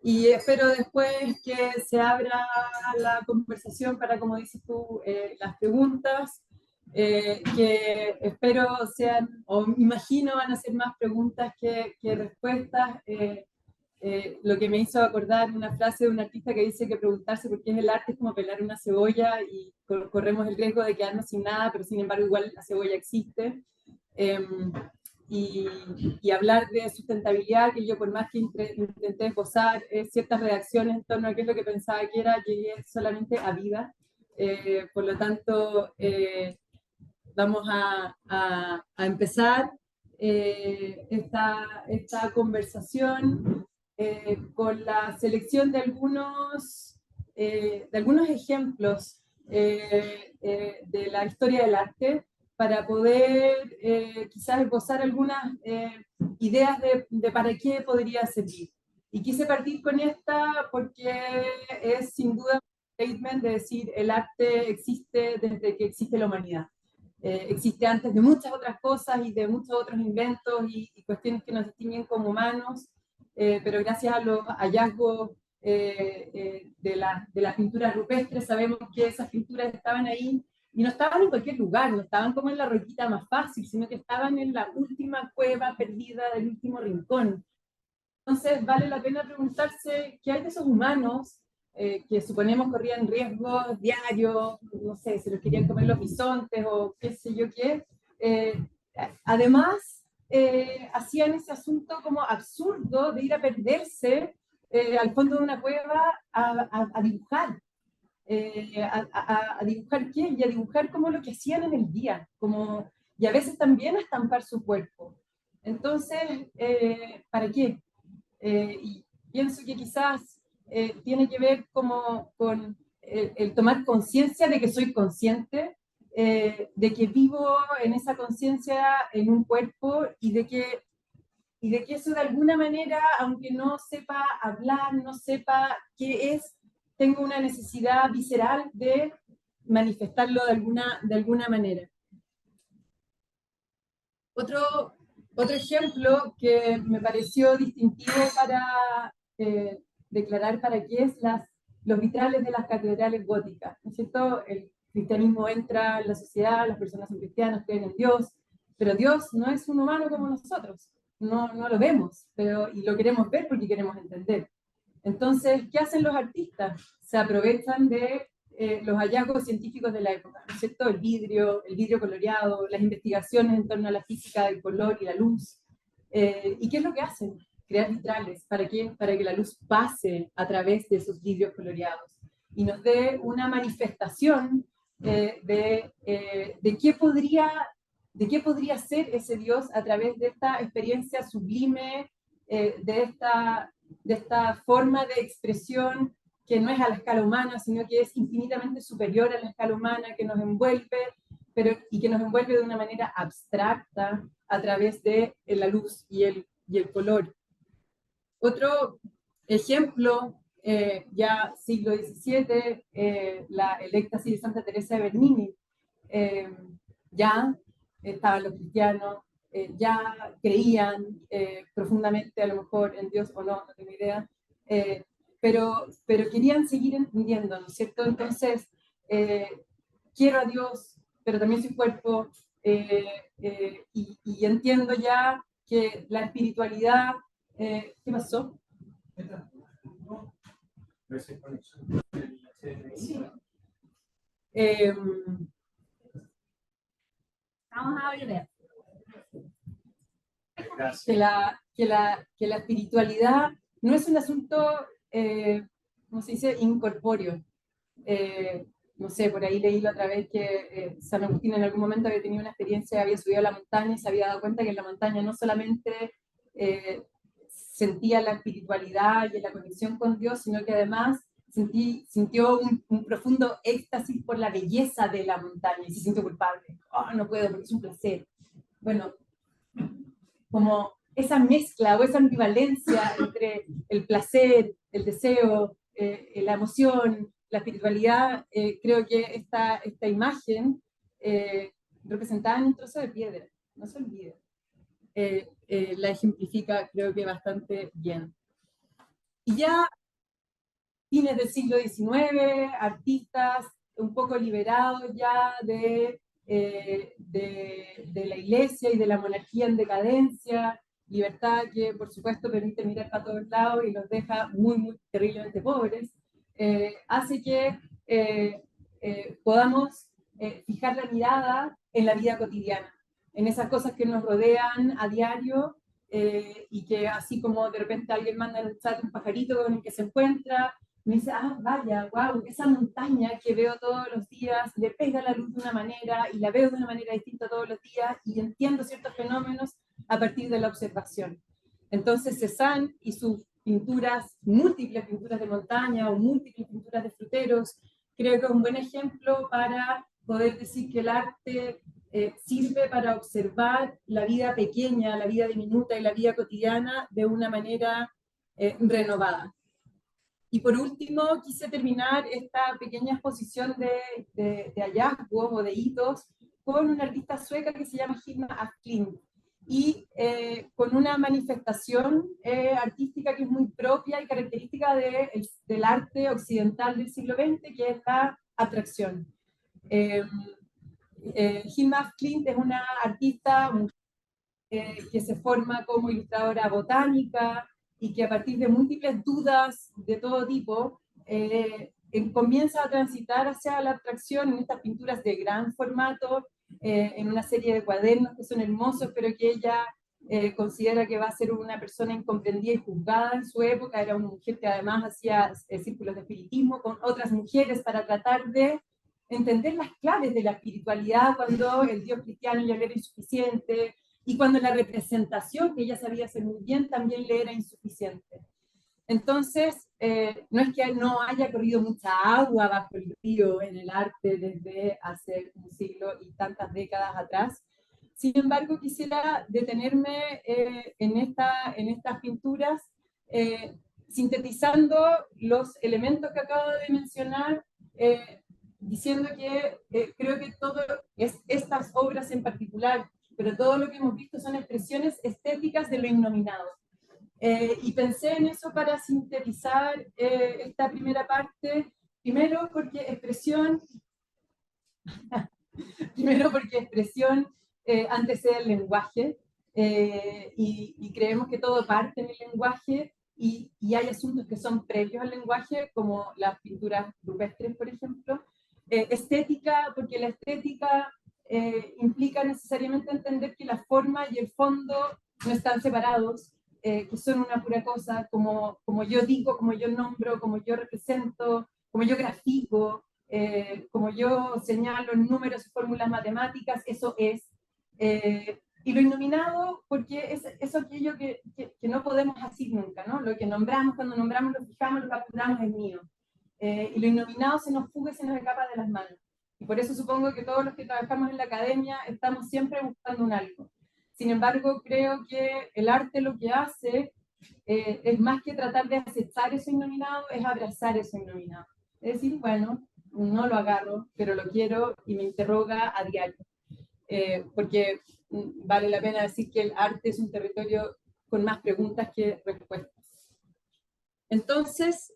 Y espero después que se abra la conversación para, como dices tú, las preguntas, que espero sean, o imagino van a ser más preguntas que respuestas. Lo que me hizo acordar una frase de un artista que dice que preguntarse por qué es el arte es como pelar una cebolla y corremos el riesgo de quedarnos sin nada, pero sin embargo igual la cebolla existe. Y, y, hablar de sustentabilidad, que yo por más que intenté esbozar ciertas redacciones en torno a qué es lo que pensaba que era, llegué solamente a vida. Por lo tanto, vamos a empezar esta conversación con la selección de algunos ejemplos de la historia del arte para poder quizás esbozar algunas ideas de para qué podría servir. Y quise partir con esta porque es sin duda un statement de decir el arte existe desde que existe la humanidad. Existe antes de muchas otras cosas y de muchos otros inventos y cuestiones que nos distinguen como humanos, pero gracias a los hallazgos de las pinturas rupestres sabemos que esas pinturas estaban ahí y no estaban en cualquier lugar, no estaban como en la roquita más fácil, sino que estaban en la última cueva perdida del último rincón. Entonces vale la pena preguntarse qué hay de esos humanos que suponemos corrían riesgos diarios, no sé, se los querían comer los bisontes o qué sé yo qué. Eh, Además, hacían ese asunto como absurdo de ir a perderse al fondo de una cueva a dibujar. A dibujar qué y a dibujar como lo que hacían en el día, como, y a veces también a estampar su cuerpo. Entonces, ¿para qué? Y pienso que quizás tiene que ver como con el tomar conciencia de que soy consciente, de que vivo en esa conciencia en un cuerpo y de que eso de alguna manera, aunque no sepa hablar, no sepa qué es, tengo una necesidad visceral de manifestarlo de alguna manera. Otro, otro ejemplo que me pareció distintivo para declarar para qué es los vitrales de las catedrales góticas, ¿no es cierto? El cristianismo entra en la sociedad, las personas son cristianas, creen en Dios, pero Dios no es un humano como nosotros, no lo vemos, pero, y lo queremos ver porque queremos entender. Entonces, ¿qué hacen los artistas? Se aprovechan de los hallazgos científicos de la época, ¿no es cierto? El vidrio coloreado, las investigaciones en torno a la física del color y la luz. ¿Y qué es lo que hacen? Crear vitrales. ¿Para qué? Para que la luz pase a través de esos vidrios coloreados y nos dé una manifestación de qué podría ser ese Dios a través de esta experiencia sublime, de esta forma de expresión que no es a la escala humana, sino que es infinitamente superior a la escala humana, que nos envuelve, y que nos envuelve de una manera abstracta a través de la luz y el color. Otro ejemplo, ya siglo XVII, el éxtasis de Santa Teresa de Bernini, ya estaban los cristianos, ya creían profundamente a lo mejor en Dios o no, no tengo idea, pero querían seguir entendiendo, ¿no es cierto? Entonces, quiero a Dios, pero también su cuerpo, y entiendo ya que la espiritualidad, ¿qué pasó? Sí. Vamos a ver que la espiritualidad no es un asunto, ¿cómo se dice?, incorpóreo. No sé, por ahí leí la otra vez que San Agustín en algún momento había tenido una experiencia, había subido a la montaña y se había dado cuenta que en la montaña no solamente sentía la espiritualidad y la conexión con Dios, sino que además sintió un profundo éxtasis por la belleza de la montaña y se sintió culpable. Oh, no puedo porque es un placer. Bueno, como esa mezcla o esa ambivalencia entre el placer, el deseo, la emoción, la espiritualidad, creo que esta imagen representada en un trozo de piedra, no se olvide, la ejemplifica creo que bastante bien. Y ya fines del siglo XIX, artistas un poco liberados ya de la iglesia y de la monarquía en decadencia, libertad que por supuesto permite mirar para todos lados y los deja muy, muy terriblemente pobres, hace que podamos fijar la mirada en la vida cotidiana, en esas cosas que nos rodean a diario, y que así como de repente alguien manda en el chat un pajarito con el que se encuentra, me dice, ah, vaya, wow, esa montaña que veo todos los días, le pega la luz de una manera y la veo de una manera distinta todos los días y entiendo ciertos fenómenos a partir de la observación. Entonces Cézanne y sus pinturas, múltiples pinturas de montaña o múltiples pinturas de fruteros, creo que es un buen ejemplo para poder decir que el arte sirve para observar la vida pequeña, la vida diminuta y la vida cotidiana de una manera renovada. Y por último, quise terminar esta pequeña exposición de hallazgos o de hitos con una artista sueca que se llama Hilma af Klint, y con una manifestación artística que es muy propia y característica del arte occidental del siglo XX, que es la atracción. Hilma af Klint es una artista que se forma como ilustradora botánica y que a partir de múltiples dudas de todo tipo comienza a transitar hacia la abstracción en estas pinturas de gran formato, en una serie de cuadernos que son hermosos, pero que ella considera que va a ser una persona incomprendida y juzgada en su época. Era una mujer que además hacía círculos de espiritismo con otras mujeres para tratar de entender las claves de la espiritualidad cuando el Dios cristiano ya era insuficiente, y cuando la representación que ella sabía hacer muy bien también le era insuficiente. Entonces, no es que no haya corrido mucha agua bajo el río en el arte desde hace un siglo y tantas décadas atrás. Sin embargo, quisiera detenerme en estas pinturas, sintetizando los elementos que acabo de mencionar, diciendo que creo que estas obras en particular, pero todo lo que hemos visto son expresiones estéticas de lo innominado. Y pensé en eso para sintetizar esta primera parte, primero porque expresión, antecede el lenguaje, y creemos que todo parte en el lenguaje, y hay asuntos que son previos al lenguaje, como las pinturas rupestres, por ejemplo. Estética, porque la estética implica necesariamente entender que la forma y el fondo no están separados, que son una pura cosa, como yo digo, como yo nombro, como yo represento, como yo grafico, como yo señalo en números y fórmulas matemáticas, eso es. Y lo innominado, porque es aquello que no podemos decir nunca, ¿no? Lo que nombramos, cuando nombramos, lo fijamos, lo capturamos, es mío. Y lo innominado se nos fuga y se nos escapa de las manos. Y por eso supongo que todos los que trabajamos en la academia estamos siempre buscando un algo. Sin embargo, creo que el arte lo que hace es más que tratar de acechar eso innominado, es abrazar eso innominado. Es decir, bueno, no lo agarro, pero lo quiero y me interroga a diario. Porque vale la pena decir que el arte es un territorio con más preguntas que respuestas. Entonces,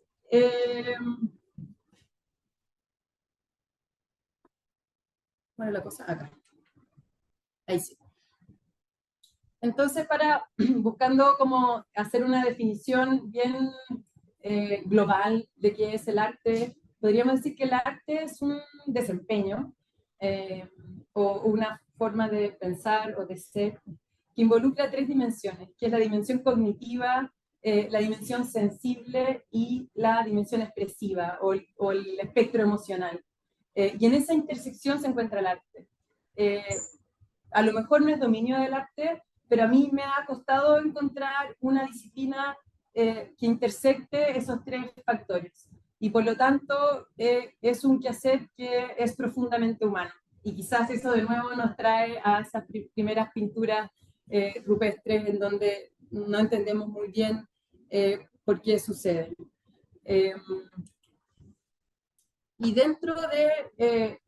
bueno, la cosa acá. Ahí sí. Entonces, buscando como hacer una definición bien global de qué es el arte, podríamos decir que el arte es un desempeño o una forma de pensar o de ser que involucra tres dimensiones, que es la dimensión cognitiva, la dimensión sensible y la dimensión expresiva o el espectro emocional. Y en esa intersección se encuentra el arte. A lo mejor no es dominio del arte, pero a mí me ha costado encontrar una disciplina que intersecte esos tres factores. Y por lo tanto, es un quehacer que es profundamente humano. Y quizás eso de nuevo nos trae a esas primeras pinturas rupestres en donde no entendemos muy bien por qué suceden. Y dentro de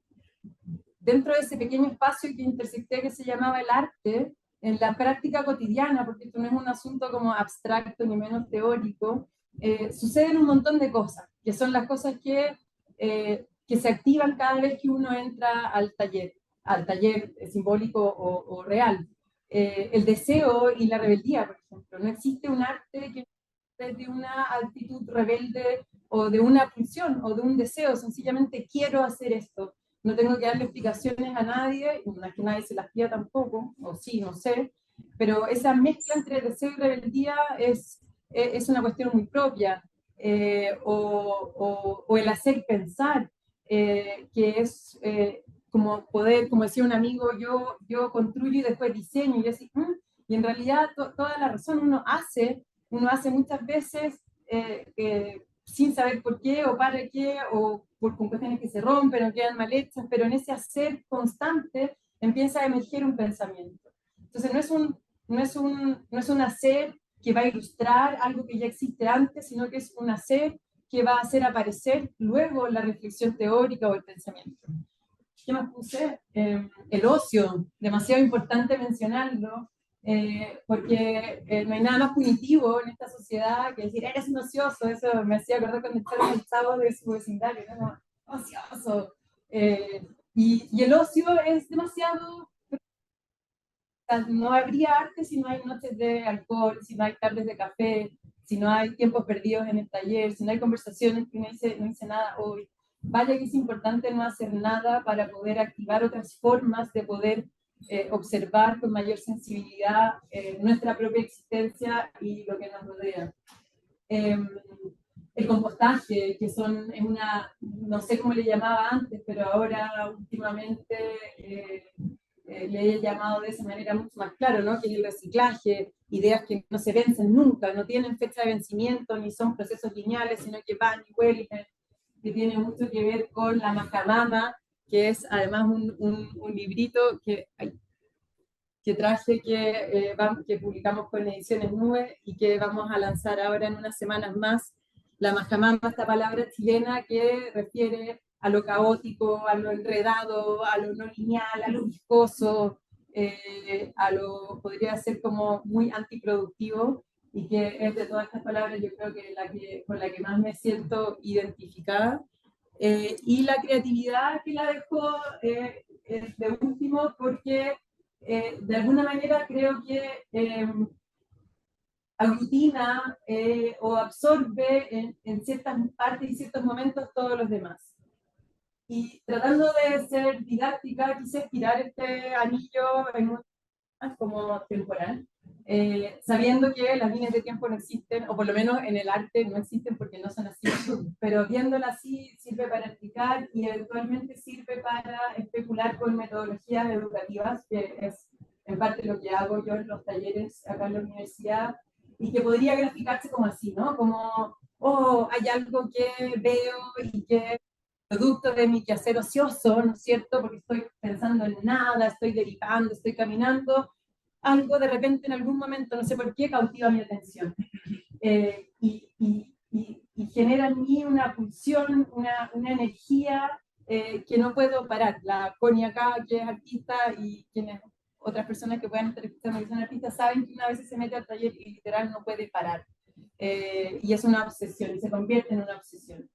ese pequeño espacio que intersecté que se llamaba el arte, en la práctica cotidiana, porque esto no es un asunto como abstracto ni menos teórico, suceden un montón de cosas, que son las cosas que se activan cada vez que uno entra al taller simbólico o real. El deseo y la rebeldía, por ejemplo. No existe un arte que de una actitud rebelde o de una pulsión o de un deseo, sencillamente quiero hacer esto. No tengo que darle explicaciones a nadie, no es que nadie se las pida tampoco, o sí, no sé, pero esa mezcla entre deseo y rebeldía es una cuestión muy propia. O el hacer pensar, que es como poder, como decía un amigo, yo construyo y después diseño, y yo así, y en realidad toda la razón uno hace muchas veces sin saber por qué o para qué, o con cuestiones que se rompen o quedan mal hechas, pero en ese hacer constante empieza a emerger un pensamiento. Entonces no es un hacer que va a ilustrar algo que ya existe antes, sino que es un hacer que va a hacer aparecer luego la reflexión teórica o el pensamiento. ¿Qué más puse? El ocio, demasiado importante mencionarlo, porque no hay nada más punitivo en esta sociedad que decir, eres un ocioso. Eso me hacía acordar cuando estaba el chavo de su vecindario, ¿no? Ocioso. Y el ocio es demasiado, no habría arte si no hay noches de alcohol, si no hay tardes de café, si no hay tiempos perdidos en el taller, si no hay conversaciones que no hice nada hoy. Vaya que es importante no hacer nada para poder activar otras formas de poder observar con mayor sensibilidad nuestra propia existencia y lo que nos rodea. Eh, el compostaje, que es una, no sé cómo le llamaba antes, pero ahora últimamente le he llamado de esa manera mucho más claro, ¿no? Que es el reciclaje, ideas que no se vencen nunca, no tienen fecha de vencimiento, ni son procesos lineales, sino que van y vuelven, que tiene mucho que ver con la Majamama, que es además un librito que traje que publicamos con Ediciones Nube y que vamos a lanzar ahora en unas semanas más. La Majamama, esta palabra chilena que refiere a lo caótico, a lo enredado, a lo no lineal, a lo viscoso, podría ser como muy antiproductivo, y que es de todas estas palabras yo creo que con la que más me siento identificada. Y la creatividad que la dejo de último porque de alguna manera creo que aglutina o absorbe en ciertas partes y ciertos momentos todos los demás. Y tratando de ser didáctica, quise estirar este anillo en un como temporal, sabiendo que las líneas de tiempo no existen, o por lo menos en el arte no existen porque no son así, pero viéndola así sirve para explicar y eventualmente sirve para especular con metodologías educativas, que es en parte lo que hago yo en los talleres acá en la universidad, y que podría graficarse como así, ¿no? Como, oh, hay algo que veo y que producto de mi quehacer ocioso, ¿no es cierto? Porque estoy pensando en nada, estoy derivando, estoy caminando, algo de repente en algún momento, no sé por qué, cautiva mi atención. Y genera en mí una pulsión, una energía que no puedo parar. La Connie acá, que es artista, y quienes otras personas que puedan estar escuchando que son artistas, saben que una vez se mete al taller y literal no puede parar. Y es una obsesión, y se convierte en una obsesión.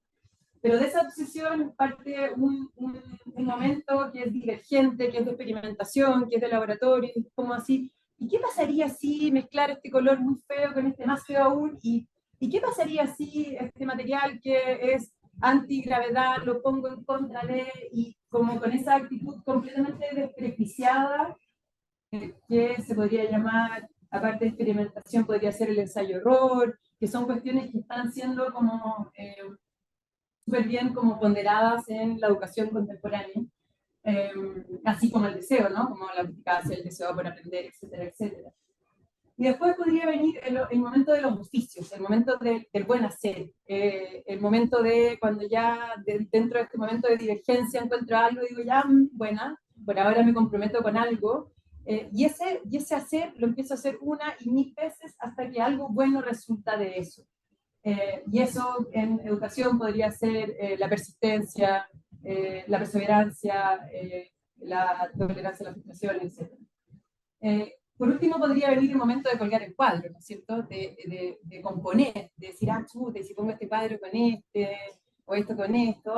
Pero de esa obsesión parte un momento que es divergente, que es de experimentación, que es de laboratorio, es como así, ¿y qué pasaría si mezclar este color muy feo con este más feo aún? ¿Y qué pasaría si este material que es antigravedad lo pongo en contra de, y como con esa actitud completamente despreciada, que se podría llamar, aparte de experimentación, podría ser el ensayo-error, que son cuestiones que están siendo como súper bien como ponderadas en la educación contemporánea, eh, así como el deseo, ¿no? Como la eficacia, el deseo por aprender, etcétera, etcétera. Y después podría venir el momento de los oficios, el momento del buen hacer, el momento de cuando ya dentro de este momento de divergencia encuentro algo y digo, ya, buena, por ahora me comprometo con algo, y ese hacer lo empiezo a hacer una y mil veces hasta que algo bueno resulta de eso. Y eso en educación podría ser la persistencia, la perseverancia, la tolerancia a la frustración, etc. por último, podría venir el momento de colgar el cuadro, ¿no es cierto? De componer, de decir, ah, chute, si pongo este cuadro con este, o esto con esto,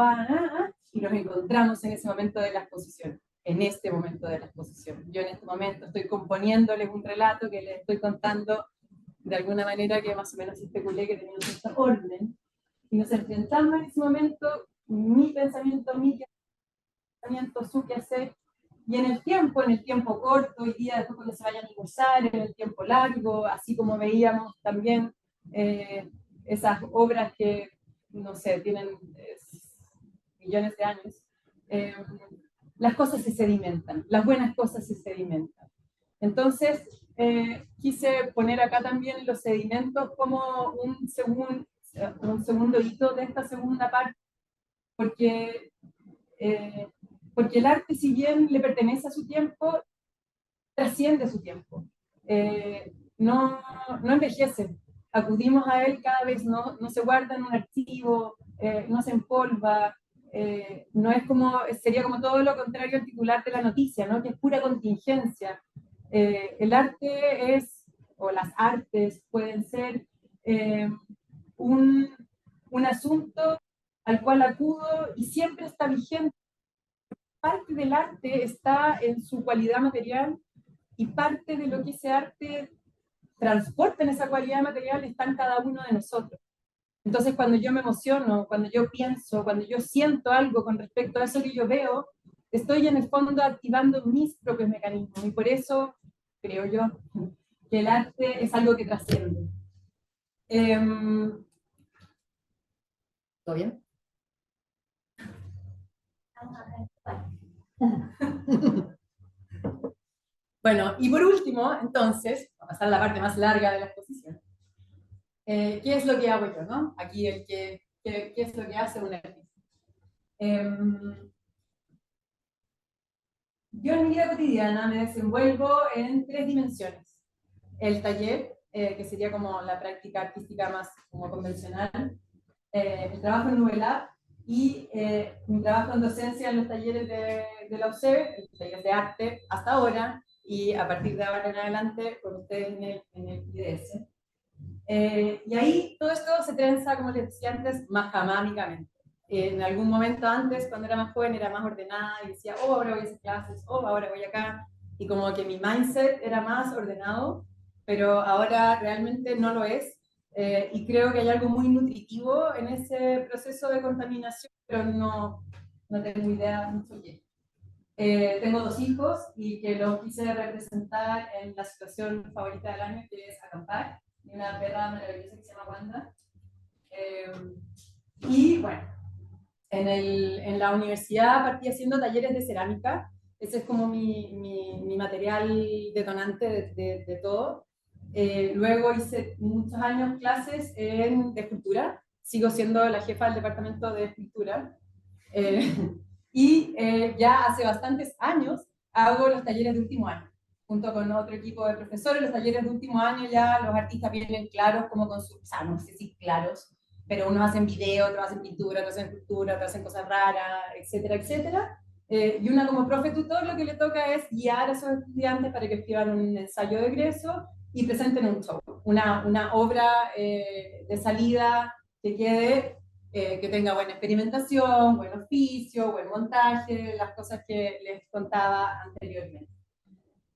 y nos encontramos en ese momento de la exposición, en este momento de la exposición. Yo en este momento estoy componiéndoles un relato que les estoy contando de alguna manera que más o menos especulé que tenía un cierto orden, y nos enfrentamos en ese momento, mi pensamiento, su quehacer, y en el tiempo corto, hoy día después cuando se vayan a cursar, en el tiempo largo, así como veíamos también esas obras que, no sé, tienen millones de años, eh, las cosas se sedimentan, las buenas cosas se sedimentan. Entonces, quise poner acá también los sedimentos como un segundo hito de esta segunda parte, porque porque el arte, si bien le pertenece a su tiempo, trasciende su tiempo. No, no envejece. Acudimos a él cada vez, no se guarda en un archivo, no se empolva, no es como, sería como todo lo contrario al titular de la noticia, ¿no? Que es pura contingencia. El arte es, o las artes pueden ser un, un asunto al cual acudo y siempre está vigente. Parte del arte está en su cualidad material y parte de lo que ese arte transporta en esa cualidad material está en cada uno de nosotros. Entonces, cuando yo me emociono, cuando yo pienso, cuando yo siento algo con respecto a eso que yo veo, estoy en el fondo activando mis propios mecanismos y por eso creo yo que el arte es algo que trasciende. ¿Todo bien? Bueno, y por último, entonces, a pasar a la parte más larga de la exposición, ¿qué es lo que hago yo, no? Aquí ¿qué es lo que hace un artista? Yo en mi vida cotidiana me desenvuelvo en tres dimensiones. El taller, que sería como la práctica artística más como convencional, el trabajo en Nuvelab y mi trabajo en docencia en los talleres de la UCE, el taller de arte hasta ahora, y a partir de ahora en adelante con ustedes en el IDS. Y ahí todo esto se trenza, como les decía antes, majamámicamente. En algún momento antes, cuando era más joven, era más ordenada y decía, oh, ahora voy a hacer clases, oh, ahora voy acá. Y como que mi mindset era más ordenado, pero ahora realmente no lo es. Y creo que hay algo muy nutritivo en ese proceso de contaminación, pero no tengo idea mucho qué. Tengo dos hijos y que los quise representar en la situación favorita del año, que es acampar, y una perra maravillosa que se llama Wanda. Y bueno, en la universidad partí haciendo talleres de cerámica, ese es como mi material detonante de todo. Luego hice muchos años clases de escultura, sigo siendo la jefa del departamento de escultura. Eh, ya hace bastantes años hago los talleres de último año, junto con otro equipo de profesores. Los talleres de último año ya los artistas vienen claros, como con sus, o sea, no sé si claros, pero unos hacen video, otros hacen pintura, otros hacen escultura, otros hacen cosas raras, etcétera, etcétera. Y una como profe tutor lo que le toca es guiar a esos estudiantes para que escriban un ensayo de egreso y presenten un show, una obra de salida que quede que tenga buena experimentación, buen oficio, buen montaje, las cosas que les contaba anteriormente.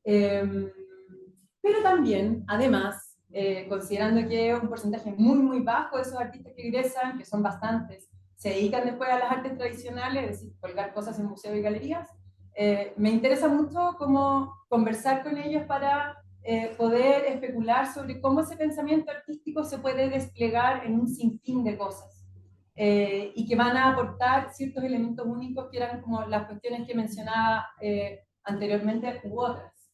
Pero también, además, considerando que un porcentaje muy bajo de esos artistas que egresan, que son bastantes, se dedican después a las artes tradicionales, es decir, colgar cosas en museos y galerías, me interesa mucho cómo conversar con ellos para poder especular sobre cómo ese pensamiento artístico se puede desplegar en un sinfín de cosas. Y que van a aportar ciertos elementos únicos que eran como las cuestiones que mencionaba anteriormente u otras.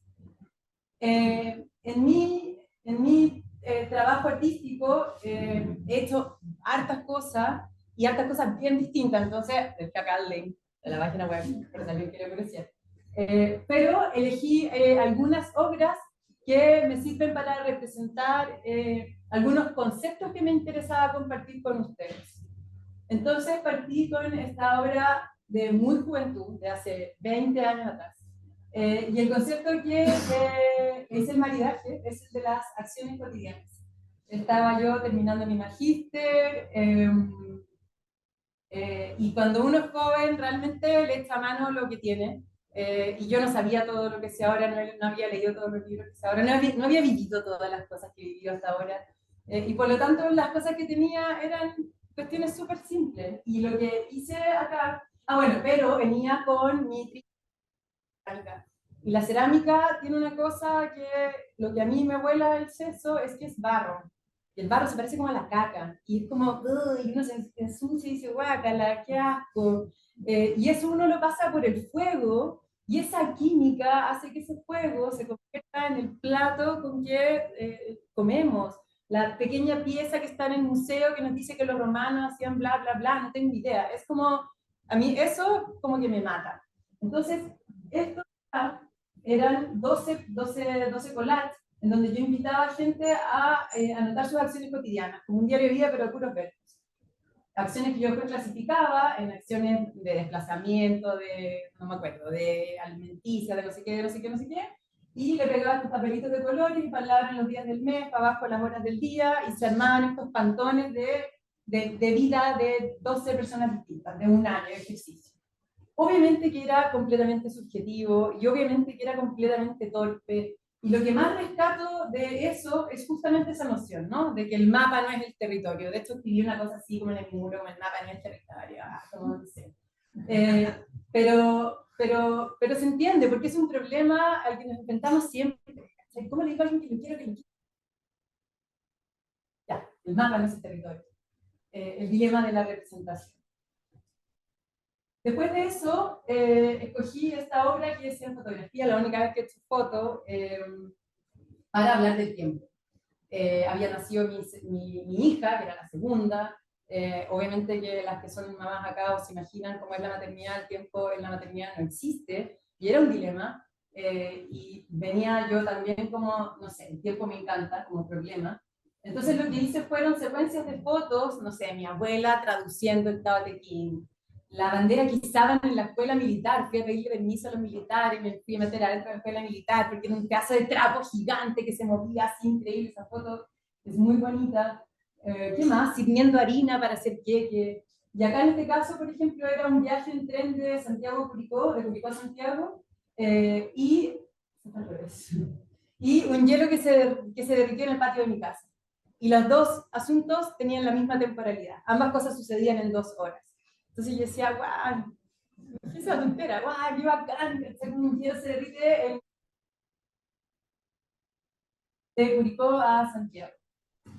En mi trabajo artístico he hecho hartas cosas y hartas cosas bien distintas, entonces dejé acá el link de la página web, pero también quiero conocer. Pero elegí algunas obras que me sirven para representar algunos conceptos que me interesaba compartir con ustedes. Entonces partí con esta obra de muy juventud, de hace 20 años atrás, Y el concepto que es el maridaje es el de las acciones cotidianas. Estaba yo terminando mi magíster, y cuando uno es joven realmente le echa mano lo que tiene, y yo no sabía todo lo que sé ahora, no había leído todos los libros que sé ahora, no había vivido todas las cosas que he vivido hasta ahora, y por lo tanto las cosas que tenía eran cuestiones súper simples, y lo que hice acá, bueno, pero venía con mi cerámica. Y la cerámica tiene una cosa que lo que a mí me vuela el seso es que es barro. Y el barro se parece como a la caca. Y es como, y uno se ensucia y dice, guácala, qué asco. Y eso uno lo pasa por el fuego. Y esa química hace que ese fuego se convierta en el plato con que comemos. La pequeña pieza que está en el museo que nos dice que los romanos hacían bla, bla, bla, no tengo idea. Es como, a mí eso como que me mata. Entonces, esto eran 12 collages en donde yo invitaba a gente a anotar sus acciones cotidianas, como un diario de vida, pero de puros verbos. Acciones que yo después clasificaba en acciones de desplazamiento, no me acuerdo, de alimenticia, de no sé qué, de no sé qué, no sé qué, y le pegaba estos papelitos de colores y palabras en los días del mes, para abajo las horas del día, y se armaban estos pantones de vida de 12 personas distintas, de un año de ejercicio. Obviamente que era completamente subjetivo y obviamente que era completamente torpe. Y lo que más rescato de eso es justamente esa noción, ¿no? De que el mapa no es el territorio. De hecho, escribí una cosa así como en el muro, como el mapa no es el territorio, como no sé. Pero se entiende, porque es un problema al que nos enfrentamos siempre. ¿Cómo le digo a alguien que lo quiero, que lo quiero? Ya, el mapa no es el territorio. El dilema de la representación. Después de eso, escogí esta obra que es en fotografía, la única vez que he hecho foto, para hablar del tiempo. Había nacido mi hija, que era la segunda. Obviamente que las que son mamás acá o se imaginan cómo es la maternidad, el tiempo en la maternidad no existe, y era un dilema. Y venía yo también como, no sé, el tiempo me encanta como problema. Entonces lo que hice fueron secuencias de fotos, no sé, mi abuela traduciendo el Tao Te Ching, la bandera que izaban en la escuela militar, fui a pedirle permiso a los militares, me fui a meter adentro de la escuela militar, porque era un pedazo de trapo gigante que se movía así, increíble, esa foto es muy bonita. ¿Qué más? Sirviendo harina para hacer queque. Y acá en este caso, por ejemplo, era un viaje en tren de Santiago a Curicó, de Curicó a Santiago, y, y un hielo que se derritió en el patio de mi casa. Y los dos asuntos tenían la misma temporalidad. Ambas cosas sucedían en 2 horas. Entonces yo decía, guau, esa tontera, guau, qué bacán, que un hielo se derrite de Curicó a Santiago.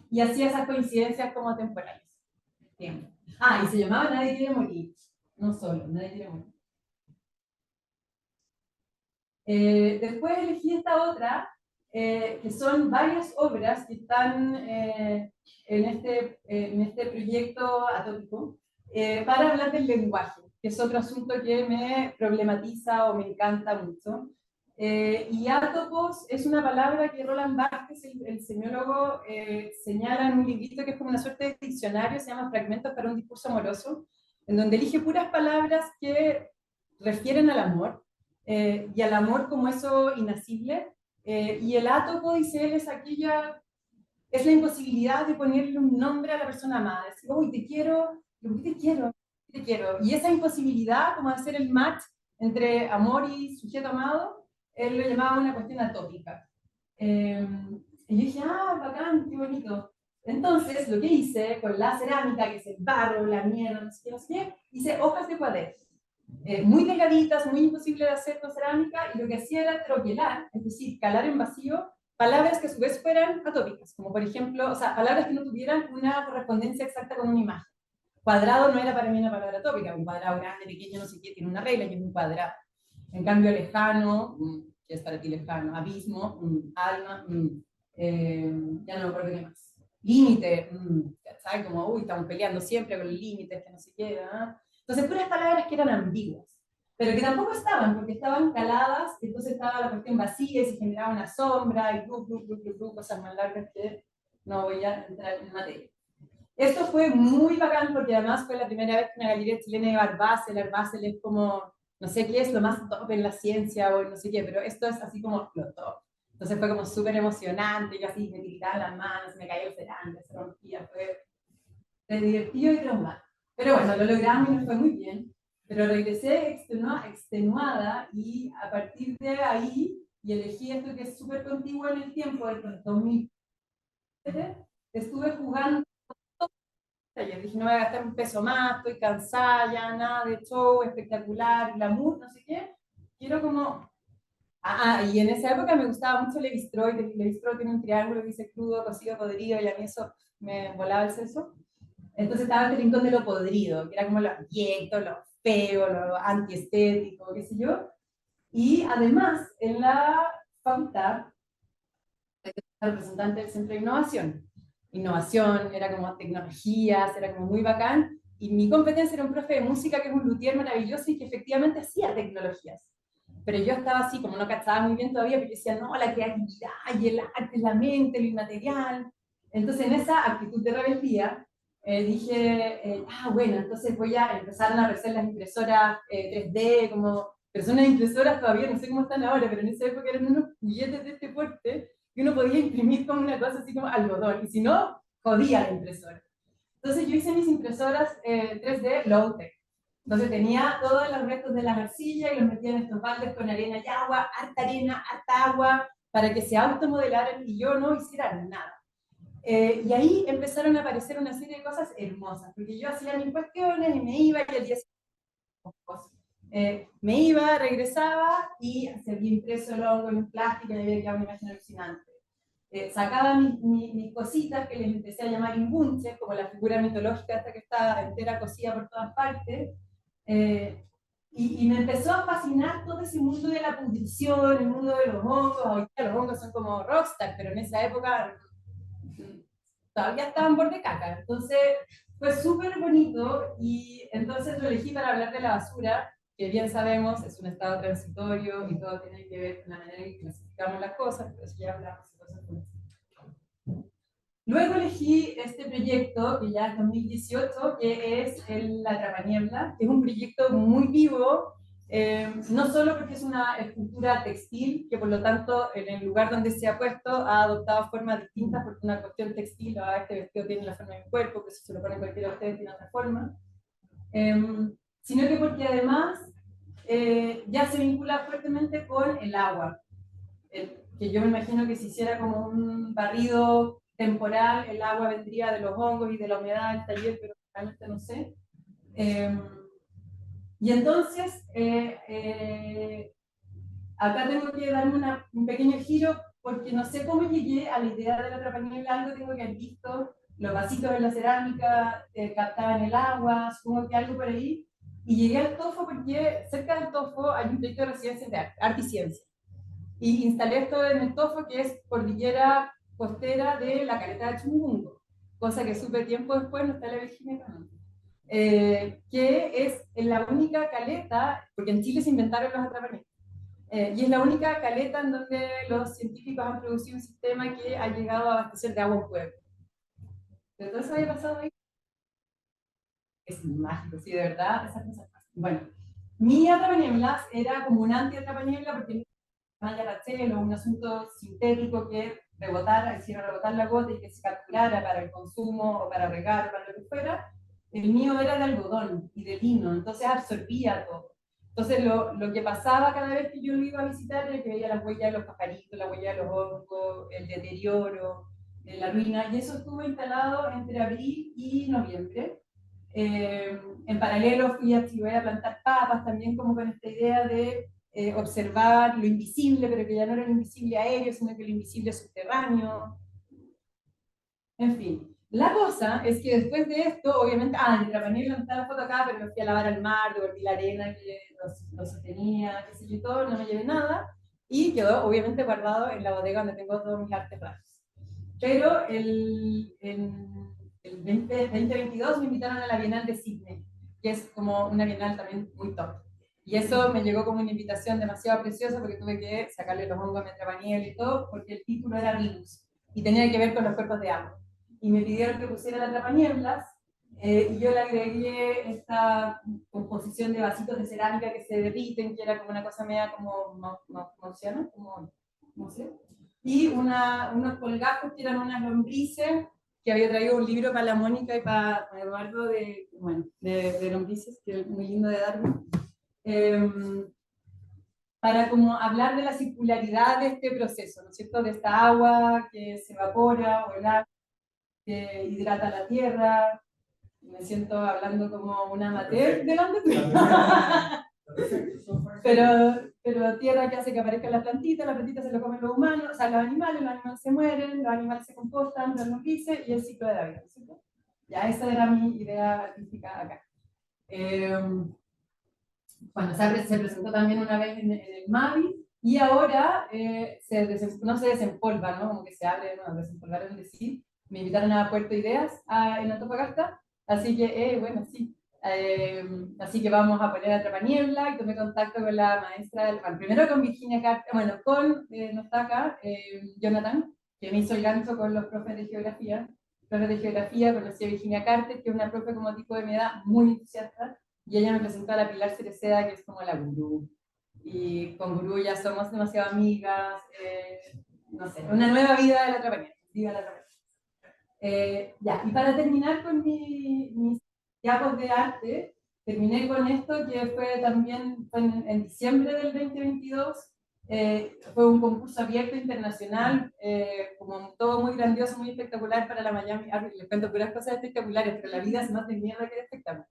Y hacía esas coincidencias como temporales. Bien. Y se llamaba Nadie quiere morir. No solo, Nadie quiere morir. Después elegí esta otra, que son varias obras que están en este proyecto atópico, para hablar del lenguaje, que es otro asunto que me problematiza o me encanta mucho. Y átopos es una palabra que Roland Barthes, el semiólogo, señala en un librito que es como una suerte de diccionario, se llama Fragmentos para un discurso amoroso, en donde elige puras palabras que refieren al amor, y al amor como eso inacible, y el átopo, dice él, es la imposibilidad de ponerle un nombre a la persona amada, decir, uy, te quiero, ¿por qué te quiero? Te quiero. Y esa imposibilidad, como de hacer el match entre amor y sujeto amado, él lo llamaba una cuestión atópica. Y yo dije, bacán, qué bonito. Entonces, lo que hice con la cerámica, que es el barro, la mierda, no sé qué, no sé qué, hice hojas de cuaderno. Muy delgaditas, muy imposible de hacer con cerámica, y lo que hacía era troquelar, es decir, calar en vacío palabras que a su vez fueran atópicas, como por ejemplo, o sea, palabras que no tuvieran una correspondencia exacta con una imagen. Cuadrado no era para mí una palabra atópica, un cuadrado grande, pequeño, no sé qué, tiene una regla que es un cuadrado. En cambio, lejano, que es para ti lejano, abismo, alma, ya no me acuerdo qué más. Límite, ¿sabes? Como, uy, estamos peleando siempre con límites, que no sé qué, ¿ah? Entonces, puras palabras que eran ambiguas, pero que tampoco estaban, porque estaban caladas, entonces estaba la cuestión vacía y se generaba una sombra, y cosas más largas que no voy a entrar en materia. Esto fue muy bacán porque además fue la primera vez que una galería chilena iba a Art Basel. Art Basel es como no sé qué es lo más top en la ciencia o no sé qué, pero esto es así como lo top. Entonces fue como súper emocionante, yo así me tiraba las manos, me caía el cerámico, se rompía, fue divertido y traumante. Pero bueno, lo logramos y nos fue muy bien. Pero regresé extenuada y a partir de ahí, y elegí esto que es súper contiguo en el tiempo, el 2007, estuve jugando. Yo dije, no voy a gastar un peso más, estoy cansada, ya nada de show, espectacular, glamour, no sé qué. Quiero como... y en esa época me gustaba mucho Levi-Strauss, y Levi-Strauss tiene un triángulo que dice crudo, cocido, podrido, y a mí eso me volaba el seso. Entonces estaba este rincón de lo podrido, que era como lo abyecto, lo feo, lo antiestético, qué sé yo. Y además, en la facultad, representante del Centro de Innovación. Innovación, era como tecnologías, era como muy bacán. Y mi competencia era un profe de música que es un luthier maravilloso y que efectivamente hacía tecnologías. Pero yo estaba así, como no cachaba muy bien todavía, porque decía, no, la creatividad y el arte, la mente, lo inmaterial. Entonces, en esa actitud de rebeldía, dije, bueno, entonces voy a empezar a aparecer las impresoras 3D, como personas impresoras todavía, no sé cómo están ahora, pero en esa época eran unos juguetes de este porte, que uno podía imprimir como una cosa así como algodón, y si no, jodía la impresora. Entonces yo hice mis impresoras 3D low-tech. Entonces tenía todos los restos de la arcilla y los metía en estos baldes con arena y agua, harta agua, para que se automodelaran y yo no hiciera nada. Y ahí empezaron a aparecer una serie de cosas hermosas, porque yo hacía mis cuestiones y me iba y el día me iba, regresaba y se había impreso el hongo en un plástico y había quedado una imagen alucinante. Sacaba mis cositas que les empecé a llamar imbunches, como la figura mitológica esta que está entera cosida por todas partes, eh, y me empezó a fascinar todo ese mundo de la pudrición, el mundo de los hongos. Hoy día los hongos son como rockstar, pero en esa época todavía estaban por de caca. Entonces fue súper bonito y entonces lo elegí para hablar de la basura, que bien sabemos es un estado transitorio y todo tiene que ver con la manera en que clasificamos las cosas, pero eso ya hablamos de cosas como Luego elegí este proyecto, que ya es 2018, que es el La Atrapaniebla, que es un proyecto muy vivo, no solo porque es una escultura textil, que por lo tanto en el lugar donde se ha puesto ha adoptado formas distintas, porque una cuestión textil, este vestido tiene la forma de mi cuerpo, que si se lo pone cualquiera de ustedes tiene otra forma, sino que porque además ya se vincula fuertemente con el agua, que yo me imagino que si hiciera como un barrido temporal, el agua vendría de los hongos y de la humedad del taller, pero realmente no sé. Eh, y entonces, acá tengo que darme un pequeño giro porque no sé cómo llegué a la idea de la atrapaniebla, algo tengo que haber visto, los vasitos en la cerámica captaban el agua, supongo que algo por ahí, y llegué al TOFO porque cerca del TOFO hay un proyecto de residencias de arte y ciencia. Y instalé esto en el TOFO, que es cordillera costera de la caleta de Chumubungo, cosa que supe tiempo después, no está la Virginia Canal. Que es la única caleta, porque en Chile se inventaron los atrapamientos, y es la única caleta en donde los científicos han producido un sistema que ha llegado a abastecer de agua un pueblo. Pero todo eso había pasado ahí. Es mágico, sí, de verdad, esas cosas pasan. Bueno, mi atrapanieblas era como un anti-atrapaniebla porque malla Rachel o un asunto sintético que rebotara, hiciera rebotar la gota y que se capturara para el consumo o para regar o para lo que fuera. El mío era de algodón y de lino, entonces absorbía todo. Entonces lo que pasaba cada vez que yo lo iba a visitar era que veía las huellas de los pajaritos, la huella de los hongos, el deterioro, la ruina, y eso estuvo instalado entre abril y noviembre. En paralelo fui a plantar papas también como con esta idea de observar lo invisible, pero que ya no era lo invisible aéreo, sino que lo invisible subterráneo. En fin, la cosa es que después de esto, obviamente, en la panela no está la foto acá, pero me fui a lavar al mar, devolví la arena que lo sostenía, qué sé yo, todo, no me llevé nada, y quedó obviamente guardado en la bodega donde tengo todos mis artes raros. Pero el 2022 me invitaron a la Bienal de Sydney, que es como una bienal también muy top. Y eso me llegó como una invitación demasiado preciosa porque tuve que sacarle los hongos a mi atrapaniebla y todo, porque el título era Rinus y tenía que ver con los cuerpos de agua. Y me pidieron que pusiera la atrapanieblas Y yo le agregué esta composición de vasitos de cerámica que se derriten, que era como una cosa media como marciana, como, no sé. Y unos colgajos que eran unas lombrices, que había traído un libro para la Mónica y para Eduardo de, bueno, de lombrices, que es muy lindo de Darwin. Para como hablar de la circularidad de este proceso, ¿no es cierto? De esta agua que se evapora o el agua que hidrata la tierra. Me siento hablando como una amateur delante tuyo. Pero tierra que hace que aparezcan las plantitas se lo comen los humanos, o sea, los animales se mueren, los animales se compostan, los lombrices y el ciclo de la vida, ¿cierto? Ya esa era mi idea artística acá. Bueno, se presentó también una vez en el MAVI y ahora no se desempolva, ¿no? Como que se abre, no, desempolvaron de sí. Me invitaron a Puerto Ideas en Antofagasta, así que, bueno, sí. Así que vamos a poner Atrapaniebla y tomé contacto con la maestra, bueno, primero con Virginia Carter, bueno, no está acá, Jonathan, que me hizo el gancho con los profes de geografía. Profes de geografía, conocí a Virginia Carter, que es una profe como tipo de mi edad, muy entusiasta, y ella me presentó a la Pilar Cereceda, que es como la gurú. Y con gurú ya somos demasiado amigas, no sé, una nueva vida de la Atrapaniebla. Viva la Atrapaniebla. Ya, y para terminar con mis diapos de arte, terminé con esto que fue también en diciembre del 2022. Fue un concurso abierto internacional, como todo muy grandioso, muy espectacular para la Miami Art. Les cuento puras cosas espectaculares, pero la vida es más de mierda que de espectáculo.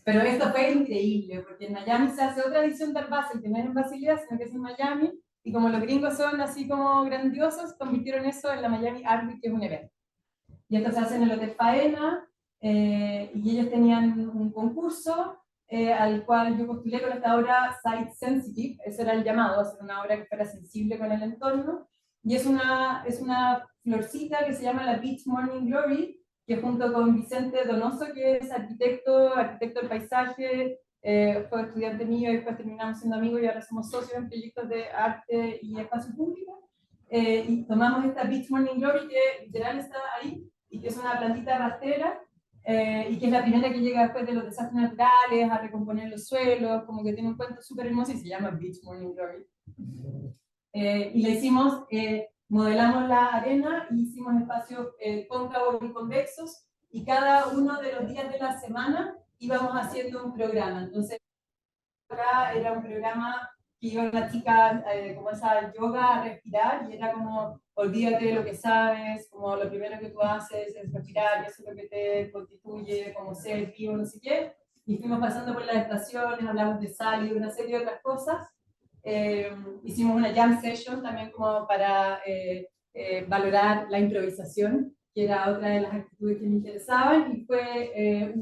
Pero esto fue increíble, porque en Miami se hace otra edición del Basel, que no es en Basilea, sino que es en Miami, y como los gringos son así como grandiosos, convirtieron eso en la Miami Art Week, que es un evento. Y esto se hace en el Hotel Faena, y ellos tenían un concurso al cual yo postulé con esta obra Site Sensitive, ese era el llamado, hacer una obra que fuera sensible con el entorno, y es una florcita que se llama la Beach Morning Glory, que junto con Vicente Donoso, que es arquitecto del paisaje, fue estudiante mío y después terminamos siendo amigos y ahora somos socios en proyectos de arte y espacio público, y tomamos esta Beach Morning Glory que literal está ahí, y que es una plantita rastrera, y que es la primera que llega después de los desastres naturales, a recomponer los suelos, como que tiene un cuento súper hermoso y se llama Beach Morning Glory. Y le hicimos, modelamos la arena y hicimos espacios cóncavos y convexos, y cada uno de los días de la semana íbamos haciendo un programa. Entonces, acá era un programa que iba una chica como esa yoga a respirar, y era como, olvídate de lo que sabes, como lo primero que tú haces es respirar, y eso es lo que te constituye como ser vivo, no sé qué. Y fuimos pasando por las estaciones, hablamos de sal y de una serie de otras cosas. Hicimos una jam session también como para valorar la improvisación, que era otra de las actitudes que me interesaban, y fue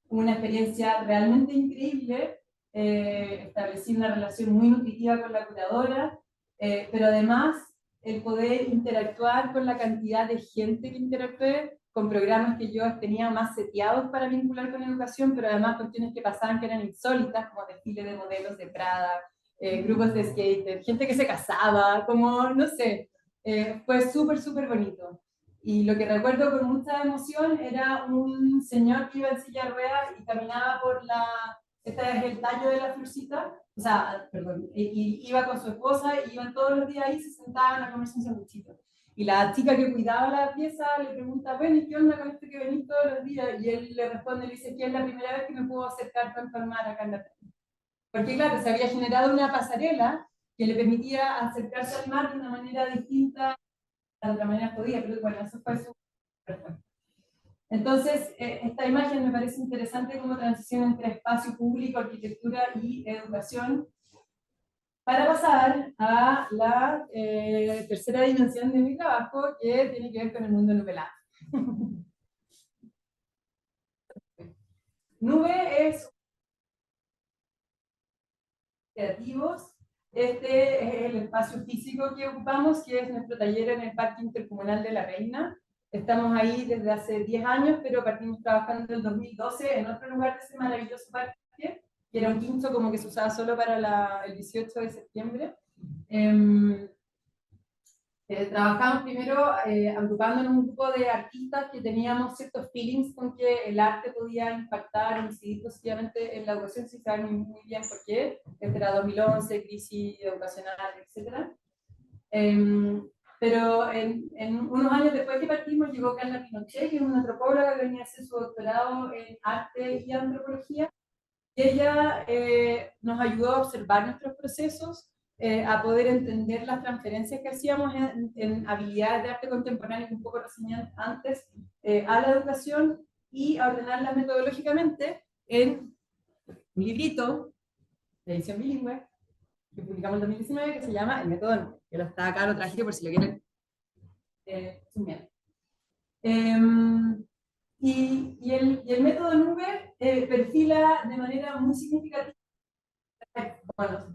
una experiencia realmente increíble. Establecí una relación muy nutritiva con la curadora, pero además el poder interactuar con la cantidad de gente que interactué, con programas que yo tenía más seteados para vincular con educación, pero además cuestiones que pasaban que eran insólitas, como desfile de modelos de Prada, grupos de skater, gente que se casaba, como, no sé, fue súper, súper bonito. Y lo que recuerdo con mucha emoción era un señor que iba en silla de ruedas y caminaba por este es el tallo de la florcita, o sea, perdón, y iba con su esposa y iban todos los días ahí, se sentaban a comerse un sanguchito. Y la chica que cuidaba la pieza le pregunta, bueno, ¿y qué onda con esto que venís todos los días? Y él le responde, le dice, que es la primera vez que me puedo acercar tanto al mar acá en la playa. Porque claro, se había generado una pasarela que le permitía acercarse al mar de una manera distinta, de otra manera podía, pero bueno, eso fue su... Entonces, esta imagen me parece interesante como transición entre espacio público, arquitectura y educación, para pasar a la tercera dimensión de mi trabajo, que tiene que ver con el mundo nublado. Nube es creativos. Este es el espacio físico que ocupamos, que es nuestro taller en el Parque Intercomunal de la Reina. Estamos ahí desde hace 10 años, pero partimos trabajando en el 2012 en otro lugar de ese maravilloso parque, que era un quincho como que se usaba solo para el 18 de septiembre. Trabajamos primero agrupándonos un grupo de artistas que teníamos ciertos feelings con que el arte podía impactar o incidir positivamente en la educación, sin saber muy bien por qué. Este era 2011, crisis educacional, etc. Pero en unos años después que partimos llegó Carla Pinochet, que es una antropóloga que venía a hacer su doctorado en arte y antropología, y ella nos ayudó a observar nuestros procesos, a poder entender las transferencias que hacíamos en habilidades de arte contemporáneo, que un poco reseñé antes, a la educación, y a ordenarlas metodológicamente en un librito de edición bilingüe que publicamos en 2019 que se llama El Método Nube, que lo está acá, lo traje por si lo quieren sumar. Y el método nube perfila de manera muy significativa. Bueno,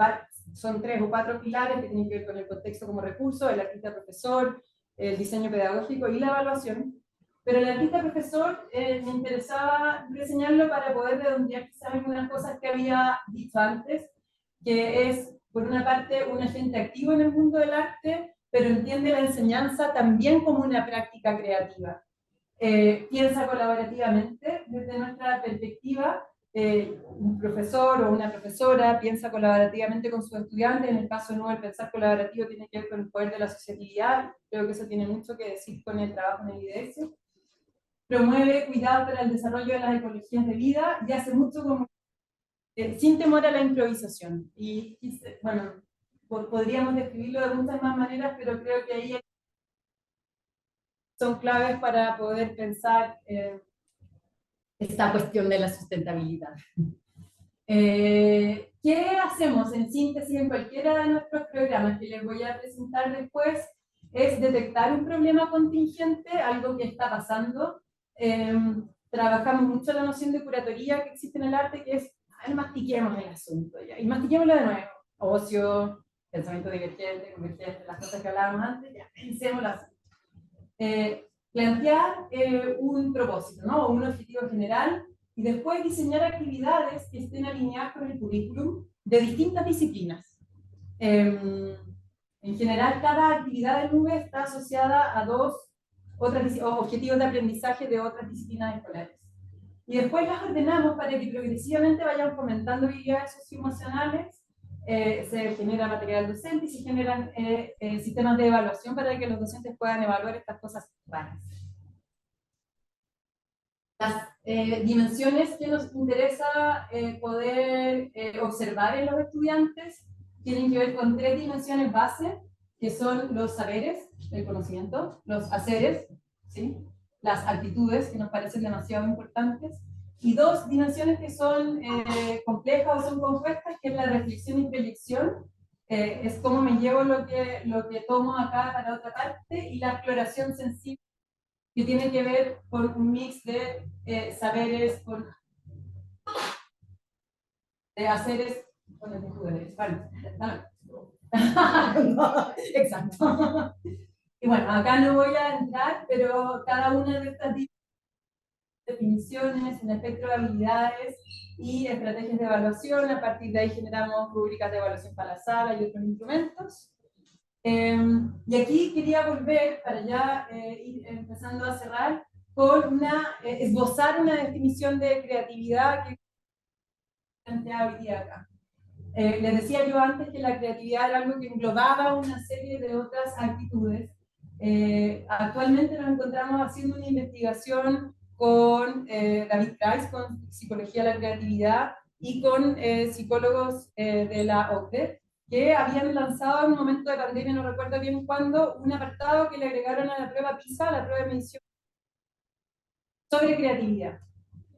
son 3 o 4 pilares que tienen que ver con el contexto como recurso, el artista profesor, el diseño pedagógico y la evaluación. Pero el artista profesor me interesaba reseñarlo para poder redondear quizás algunas cosas que había dicho antes, que es, por una parte, un agente activo en el mundo del arte, pero entiende la enseñanza también como una práctica creativa. Piensa colaborativamente desde nuestra perspectiva. Un profesor o una profesora piensa colaborativamente con sus estudiantes. En el caso de el pensar colaborativo tiene que ver con el poder de la asociatividad. Creo que eso tiene mucho que decir con el trabajo en el IDS. Promueve cuidado para el desarrollo de las ecologías de vida y hace mucho como, sin temor a la improvisación. Y bueno, podríamos describirlo de muchas más maneras, pero creo que ahí son claves para poder pensar esta cuestión de la sustentabilidad. ¿Qué hacemos en síntesis en cualquiera de nuestros programas que les voy a presentar después? Es detectar un problema contingente, algo que está pasando. Trabajamos mucho la noción de curatoría que existe en el arte, que es, mastiquemos el asunto, ya, y mastiquémoslo de nuevo. Ocio, pensamiento divergente, convergente, las cosas que hablábamos antes, ya, pensémoslo así. Plantear un propósito, ¿no? O un objetivo general, y después diseñar actividades que estén alineadas con el currículum de distintas disciplinas. En general, cada actividad de nube está asociada a otros objetivos de aprendizaje de otras disciplinas escolares. Y después las ordenamos para que progresivamente vayan fomentando habilidades socioemocionales, se genera material docente y se generan sistemas de evaluación para que los docentes puedan evaluar estas cosas raras. Las dimensiones que nos interesa poder observar en los estudiantes tienen que ver con 3 dimensiones base, que son los saberes, el conocimiento, los haceres, ¿sí? Las actitudes, que nos parecen demasiado importantes, y 2 dimensiones que son complejas o son compuestas, que es la reflexión y proyección, es cómo me llevo lo que tomo acá para otra parte, y la exploración sensible, que tiene que ver con un mix de saberes, de haceres, con actitudes. Vale. Exacto. Y bueno, acá no voy a entrar, pero cada una de estas definiciones, un espectro de habilidades y estrategias de evaluación. A partir de ahí generamos rúbricas de evaluación para la sala y otros instrumentos. Y aquí quería volver, para ya ir empezando a cerrar, con esbozar una definición de creatividad que planteaba hoy día acá. Les decía yo antes que la creatividad era algo que englobaba una serie de otras actitudes. Actualmente nos encontramos haciendo una investigación con David Price, con Psicología de la Creatividad, y con psicólogos de la OCDE, que habían lanzado en un momento de pandemia, no recuerdo bien cuándo, un apartado que le agregaron a la prueba PISA, a la prueba de medición, sobre creatividad.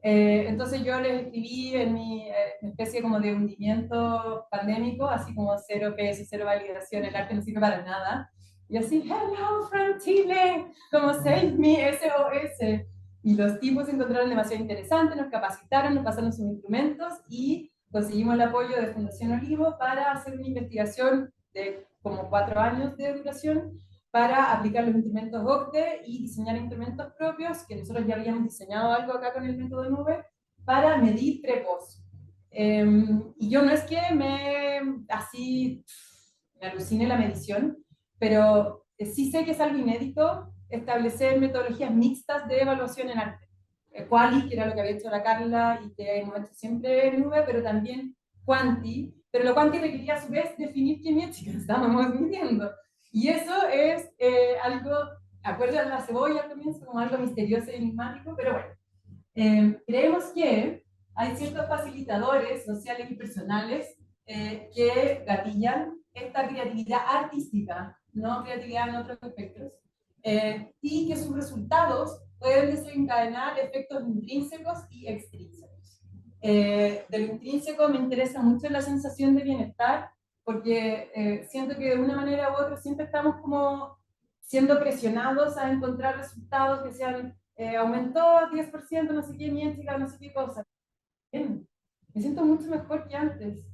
Entonces yo les escribí en mi especie como de hundimiento pandémico, así como 0 PS, 0 validación, el arte no sirve para nada. Y así, hello from Chile, como save me, SOS. Y los tipos se encontraron demasiado interesantes, nos capacitaron, nos pasaron sus instrumentos y conseguimos el apoyo de Fundación Olivo para hacer una investigación de como 4 años de duración para aplicar los instrumentos OCDE y diseñar instrumentos propios, que nosotros ya habíamos diseñado algo acá con el método nube, para medir pre-post. Y yo no es que me alucine la medición, pero sí sé que es algo inédito establecer metodologías mixtas de evaluación en arte. Quali, que era lo que había hecho la Carla y que hemos hecho siempre en Nube, pero también Quanti, pero lo Quanti requería a su vez definir qué métrica estábamos midiendo. Y eso es algo, acuerdan la cebolla al comienzo, como algo misterioso y enigmático, pero bueno. Creemos que hay ciertos facilitadores sociales y personales que gatillan esta creatividad artística, no creatividad en otros aspectos, y que sus resultados pueden desencadenar efectos intrínsecos y extrínsecos. De lo intrínseco me interesa mucho la sensación de bienestar, porque siento que de una manera u otra siempre estamos como siendo presionados a encontrar resultados que sean aumentó 10%, no sé qué, métrica, no sé qué cosa. Bien, me siento mucho mejor que antes.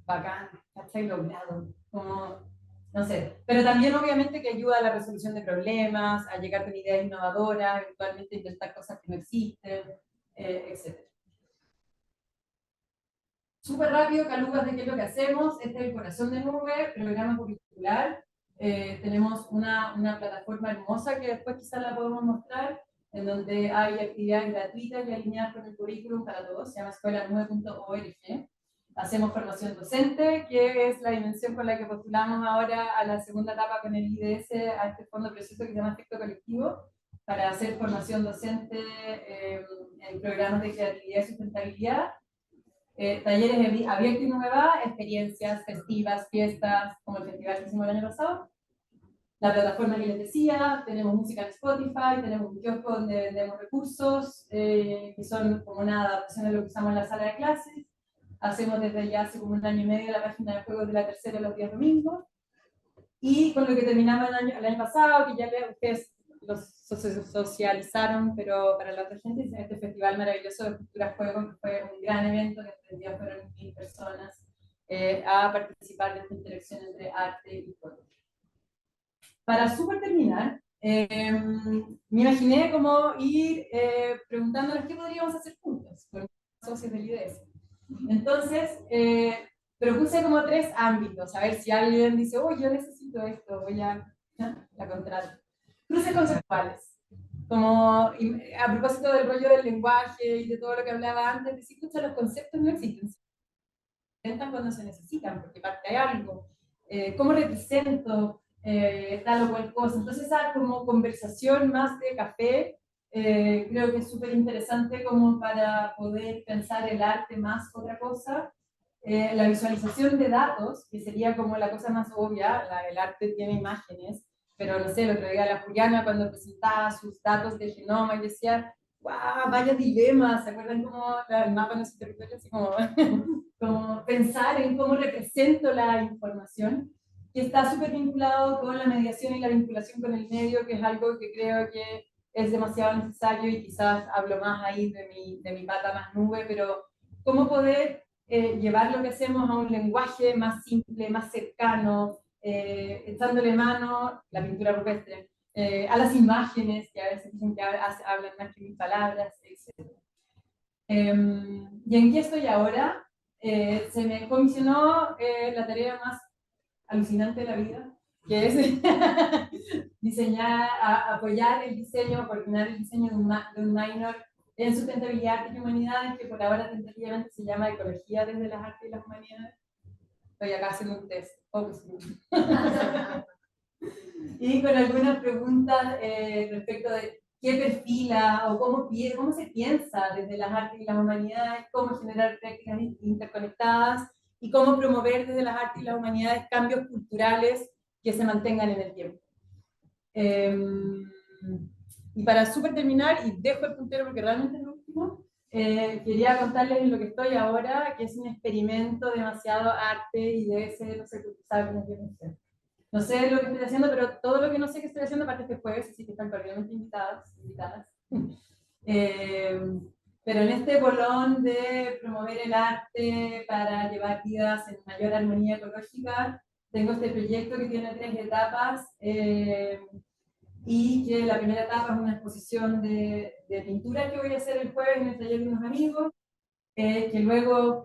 Bacán, ¿cachai? Logrado. Como, no sé. Pero también, obviamente, que ayuda a la resolución de problemas, a llegar con ideas innovadoras, eventualmente intentar cosas que no existen, etc. Súper rápido, calugas de qué es lo que hacemos. Este es el corazón de Nube, programa curricular. Tenemos una plataforma hermosa que después quizás la podemos mostrar, en donde hay actividades gratuitas y alineadas con el currículum para todos. Se llama escuela9.org. Hacemos formación docente, que es la dimensión con la que postulamos ahora a la segunda etapa con el IDS, a este fondo precioso que se llama Efecto Colectivo, para hacer formación docente en programas de creatividad y sustentabilidad. Talleres abiertos y nuevas, experiencias festivas, fiestas, como el festival que hicimos el año pasado. La plataforma que les decía, tenemos música en Spotify, tenemos un kiosco donde vendemos recursos, que son como una adaptación de lo que usamos en la sala de clases. Hacemos desde ya hace como un año y medio la página de juegos de la tercera los días domingos. Y con lo que terminamos el año pasado, que ya ustedes los socializaron, pero para la otra gente, este festival maravilloso de Cultura Juego, que fue un gran evento, que este día fueron 1000 personas a participar de esta interacción entre arte y juego. Para súper terminar, me imaginé como ir preguntándoles qué podríamos hacer juntos con los socios del IDS. Entonces, propuse como 3 ámbitos, a ver si alguien dice, oh, yo necesito esto, voy a la contrario. Cruces conceptuales, como a propósito del rollo del lenguaje y de todo lo que hablaba antes, decir, escucha, los conceptos no existen, se inventan cuando se necesitan, porque parte de algo. ¿Cómo represento tal o cual cosa? Entonces, esa como conversación más de café, creo que es súper interesante como para poder pensar el arte más otra cosa. La visualización de datos, que sería como la cosa más obvia, el arte tiene imágenes, pero no sé, el otro día la Juliana cuando presentaba sus datos de genoma y decía, ¡guau! Vaya dilema, ¿se acuerdan cómo el mapa no se territorio? Así como, como pensar en cómo represento la información, que está súper vinculado con la mediación y la vinculación con el medio, que es algo que creo que es demasiado necesario y quizás hablo más ahí de mi pata más nube, pero cómo poder llevar lo que hacemos a un lenguaje más simple, más cercano, echándole mano, la pintura rupestre, a las imágenes, que a veces dicen que hablan más que mis palabras, etc. ¿Y en qué estoy ahora? Se me comisionó la tarea más alucinante de la vida, que es diseñar, apoyar el diseño, coordinar el diseño de un minor en sustentabilidad, arte y humanidades, que por ahora tentativamente se llama ecología desde las artes y las humanidades. Estoy acá haciendo un test. Y con algunas preguntas respecto de qué perfila o cómo se piensa desde las artes y las humanidades, cómo generar prácticas interconectadas y cómo promover desde las artes y las humanidades cambios culturales que se mantengan en el tiempo. Y para súper terminar, y dejo el puntero porque realmente es lo último, quería contarles en lo que estoy ahora, que es un experimento demasiado arte y de ese, no sé, saben lo que no sé. No sé lo que estoy haciendo, pero todo lo que no sé que estoy haciendo parte este jueves, así que están cordialmente invitadas. Pero en este bolón de promover el arte para llevar vidas en mayor armonía ecológica, tengo este proyecto que tiene 3 etapas, y que la primera etapa es una exposición de pintura que voy a hacer el jueves en el taller de unos amigos, que luego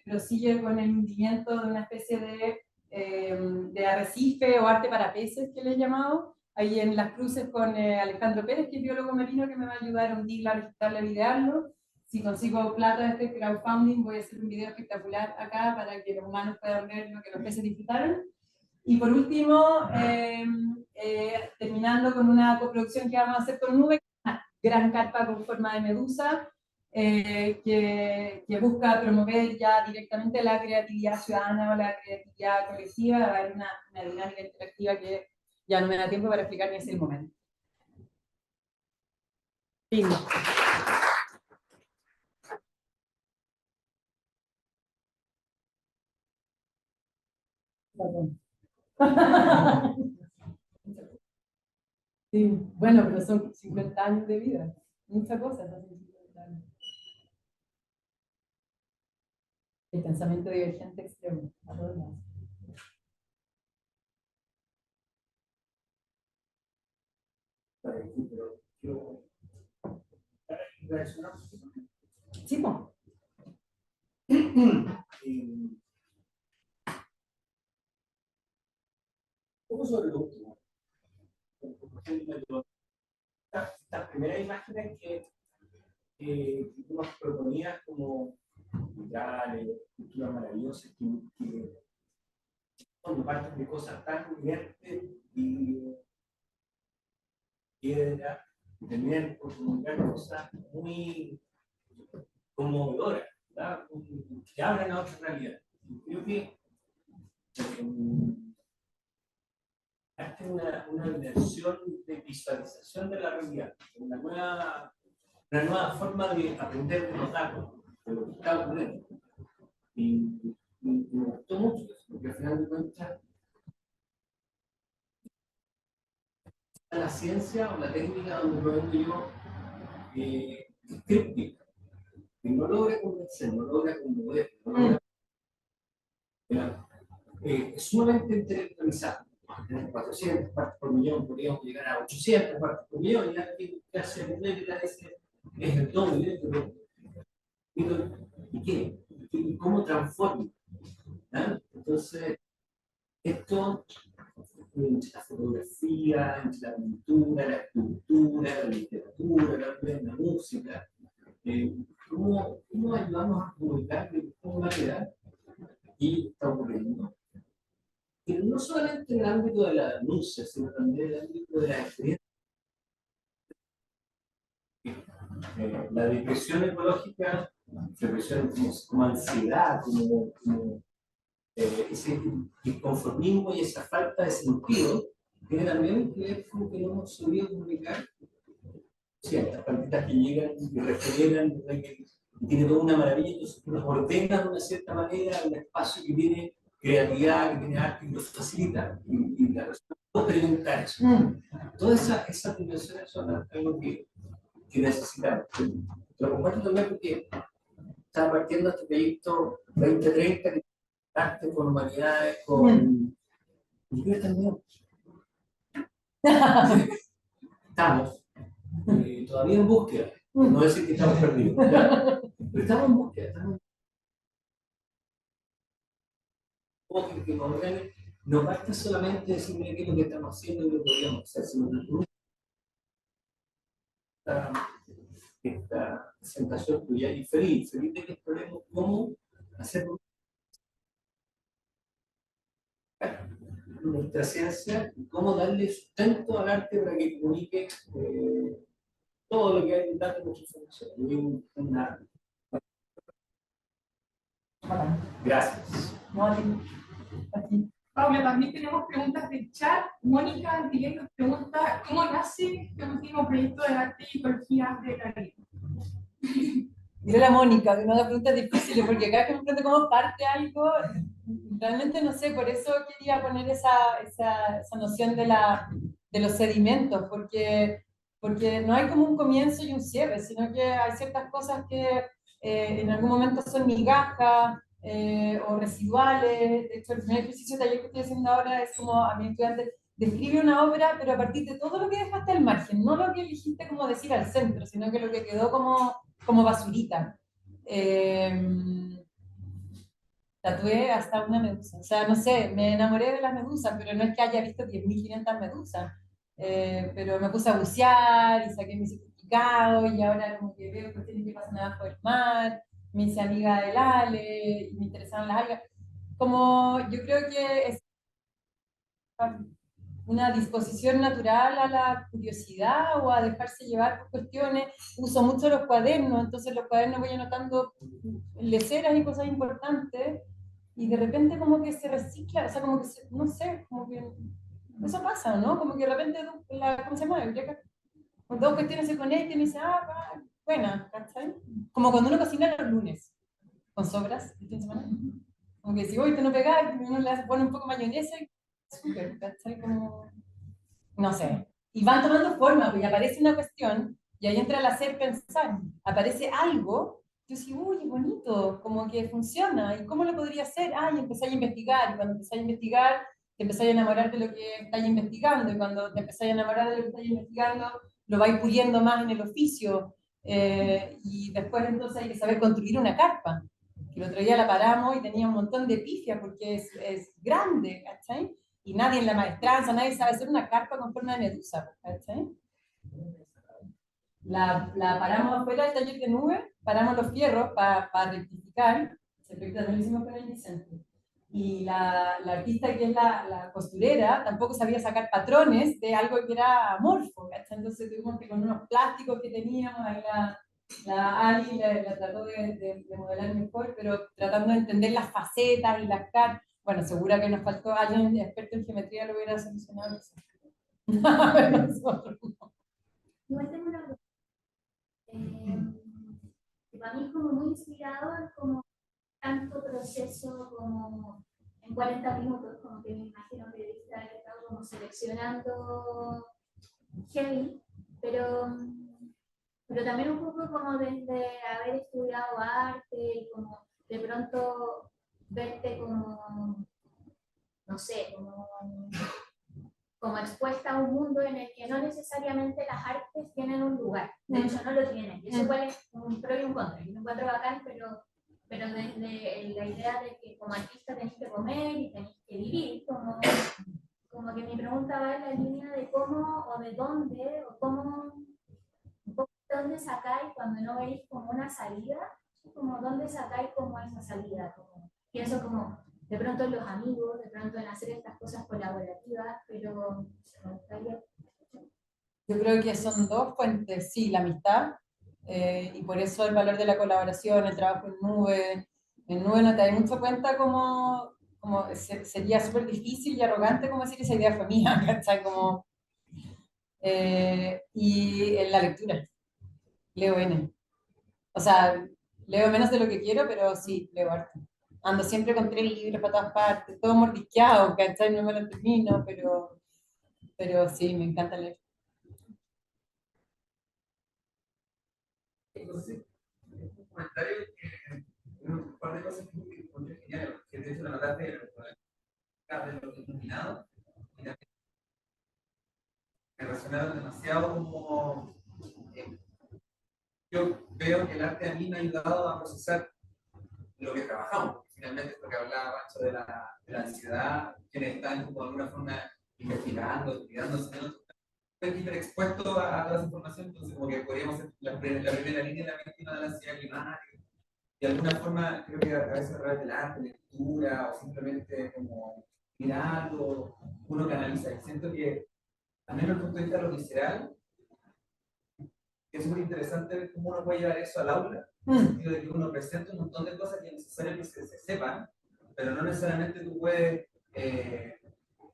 prosigue con el hundimiento de una especie de de arrecife o arte para peces, que le he llamado, ahí en Las Cruces con Alejandro Pérez, que es biólogo marino, que me va a ayudar a hundirla, a registrarla, a videarlo. Si consigo plata de este crowdfunding, voy a hacer un video espectacular acá para que los humanos puedan ver lo que los peces disfrutaron. Y por último, terminando con una coproducción que vamos a hacer con Nube, una gran carpa con forma de medusa, que busca promover ya directamente la creatividad ciudadana o la creatividad colectiva. Va a haber una dinámica interactiva que ya no me da tiempo para explicar ni es el momento. Fin. Sí, bueno, pero son 50 años de vida. Muchas cosas hacen 50 años. El pensamiento divergente extremo, a todos lados. Sí, po. ¿Cómo sobre lo último? Estas primeras imágenes que tú nos proponías como murales, culturas maravillosas, que son partes de cosas tan inertes y piedra, y también por comunicar cosas muy conmovedoras, ¿verdad? Que abren a otra realidad. Y creo que arte es una dimensión de visualización de la realidad, una nueva forma de aprender de los datos, de lo que está ocurriendo. Y me gustó mucho eso, porque al final de cuentas, la ciencia o la técnica donde lo vendo yo es críptica, que no logra convencer, no logra conmover, no logra, es sumamente intelectualizado. Tenemos 400 partes por millón, podríamos llegar a 800 partes por millón, y alguien que hace un regla es el doble, pero ¿y qué? ¿Y cómo transforma? ¿Ah? Entonces, esto, entre la fotografía, entre la pintura, la escultura, la literatura, también la música, ¿cómo ayudamos a comunicar de forma real y está ocurriendo? Pero no solamente en el ámbito de la denuncia, sino también en el ámbito de la experiencia. La depresión ecológica, depresión como ansiedad, como ese inconformismo y esa falta de sentido, tiene también que ver con que no hemos sabido comunicar ciertas partitas que llegan y regeneran, que tiene toda una maravilla, entonces nos ordena de una cierta manera un espacio que tiene creatividad, que tiene arte, y nos facilita, y la persona puede experimentar eso. Todas esas dimensiones son algo que necesitamos. Lo comparto también porque estaba partiendo este proyecto 2030, que arte con humanidades, con... Y yo también. Estamos todavía en búsqueda. No decir que estamos perdidos. Pero estamos en búsqueda. Que nos ordene, no basta solamente decir, mira qué es lo que estamos haciendo y lo que podríamos hacer, sino esta presentación tuya y feliz de que exploremos cómo hacer nuestra ciencia y cómo darle sustento al arte para que comunique todo lo que hay en datos de nuestra información. Gracias. No, a ti. Paula, también tenemos preguntas de chat. Mónica Antilén nos pregunta, ¿cómo nace este último proyecto de arte y ecología de Caribe? Dile a la Mónica, que no haga preguntas difíciles, porque cada vez que me pregunta cómo parte algo, realmente no sé, por eso quería poner esa noción de los sedimentos, porque no hay como un comienzo y un cierre, sino que hay ciertas cosas que en algún momento son migajas o residuales. De hecho, el primer ejercicio de taller que estoy haciendo ahora es como a mi estudiante, describe una obra, pero a partir de todo lo que dejaste al margen, no lo que elegiste como decir al centro, sino que lo que quedó como basurita. tatué hasta una medusa. O sea, no sé, me enamoré de las medusas, pero no es que haya visto 10.500 medusas. Pero me puse a bucear y saqué mi certificado y ahora como que veo cuestiones que pasan abajo del mar, me hice amiga del Ale y me interesaron las algas. Como yo creo que es una disposición natural a la curiosidad o a dejarse llevar por cuestiones. Uso mucho los cuadernos, entonces los cuadernos voy anotando leceras y cosas importantes y de repente como que se recicla, o sea, como que, no sé, como que eso pasa, ¿no? Como que de repente, ¿cómo se llama? Eureka, dos cuestiones se conectan y me dice, buena, ¿cachai? Como cuando uno cocina los lunes, con sobras, el fin de semana. Como que si hoy te no pegas, uno le pone un poco de mayonesa y súper, ¿cachai? Como, no sé. Y van tomando forma, pues y aparece una cuestión, y ahí entra el hacer pensar. Aparece algo, yo digo, uy, es bonito, como que funciona, ¿y cómo lo podría hacer? Y empecé a investigar, y cuando empecé a investigar, te empecé a enamorar de lo que estás investigando, y cuando te empecé a enamorar de lo que estás investigando, lo vais puliendo más en el oficio, y después entonces hay que saber construir una carpa. Que el otro día la paramos y tenía un montón de pifia porque es grande, ¿cachai? Y nadie en la maestranza, nadie sabe hacer una carpa con forma de medusa, ¿cachai? La paramos afuera del taller de nube, paramos los fierros para rectificar, ese proyecto también lo hicimos con el Vicente. Y la artista que es la costurera tampoco sabía sacar patrones de algo que era amorfo, ¿cachai? Entonces tuvimos que con unos plásticos que teníamos, ahí la Ali la trató de modelar mejor, pero tratando de entender las facetas y las caras. Bueno, segura que nos faltó alguien experto en geometría lo hubiera solucionado eso. Nosotros. Igual tengo una pregunta. Que para mí es como muy inspirador, como tanto proceso como en 40 minutos, como que me imagino que debiste haber estado como seleccionando heavy, pero también un poco como desde haber estudiado arte y como de pronto verte como, no sé, como expuesta a un mundo en el que no necesariamente las artes tienen un lugar, de hecho no lo tienen, y eso igual es un pro y un contra, y un encuentro bacán, pero desde la idea de que como artista tenés que comer y tenés que vivir, como que mi pregunta va en la línea de cómo o de dónde, o cómo, un poco de dónde sacáis cuando no veis como una salida, como dónde sacáis como esa salida, como, pienso como de pronto en los amigos, de pronto en hacer estas cosas colaborativas, pero me gustaría... Yo creo que son dos fuentes, sí, la amistad, y por eso el valor de la colaboración, el trabajo en nube. En nube no te das mucho cuenta como sería súper difícil y arrogante como decir esa idea fue mía, ¿cachai? Como, y en la lectura, leo N. O sea, leo menos de lo que quiero, pero sí, leo arte. Ando siempre con 3 libros para todas partes, todo mordisqueado, ¿cachai? No me lo termino, pero sí, me encanta leer. Entonces, un comentario que un par de cosas que encontré genial, que de hecho la notaste de los iluminados, y también me resonaron demasiado como yo veo que el arte a mí me ha ayudado a procesar lo que trabajamos, porque finalmente esto que hablaba Pancho de la ansiedad, quienes están como de alguna forma investigando, estudiándose, ¿no? Estoy hiperexpuesto a toda esa información, entonces como que podríamos ser la primera línea de la víctima de la ansiedad climática. De alguna forma, creo que a veces a través del arte, lectura, o simplemente como mirando, uno canaliza. Y siento que, al menos desde el punto de vista de lo visceral, es súper interesante ver cómo uno puede llevar eso al aula, en el sentido de que uno presenta un montón de cosas que es necesario que se sepan, pero no necesariamente tú puedes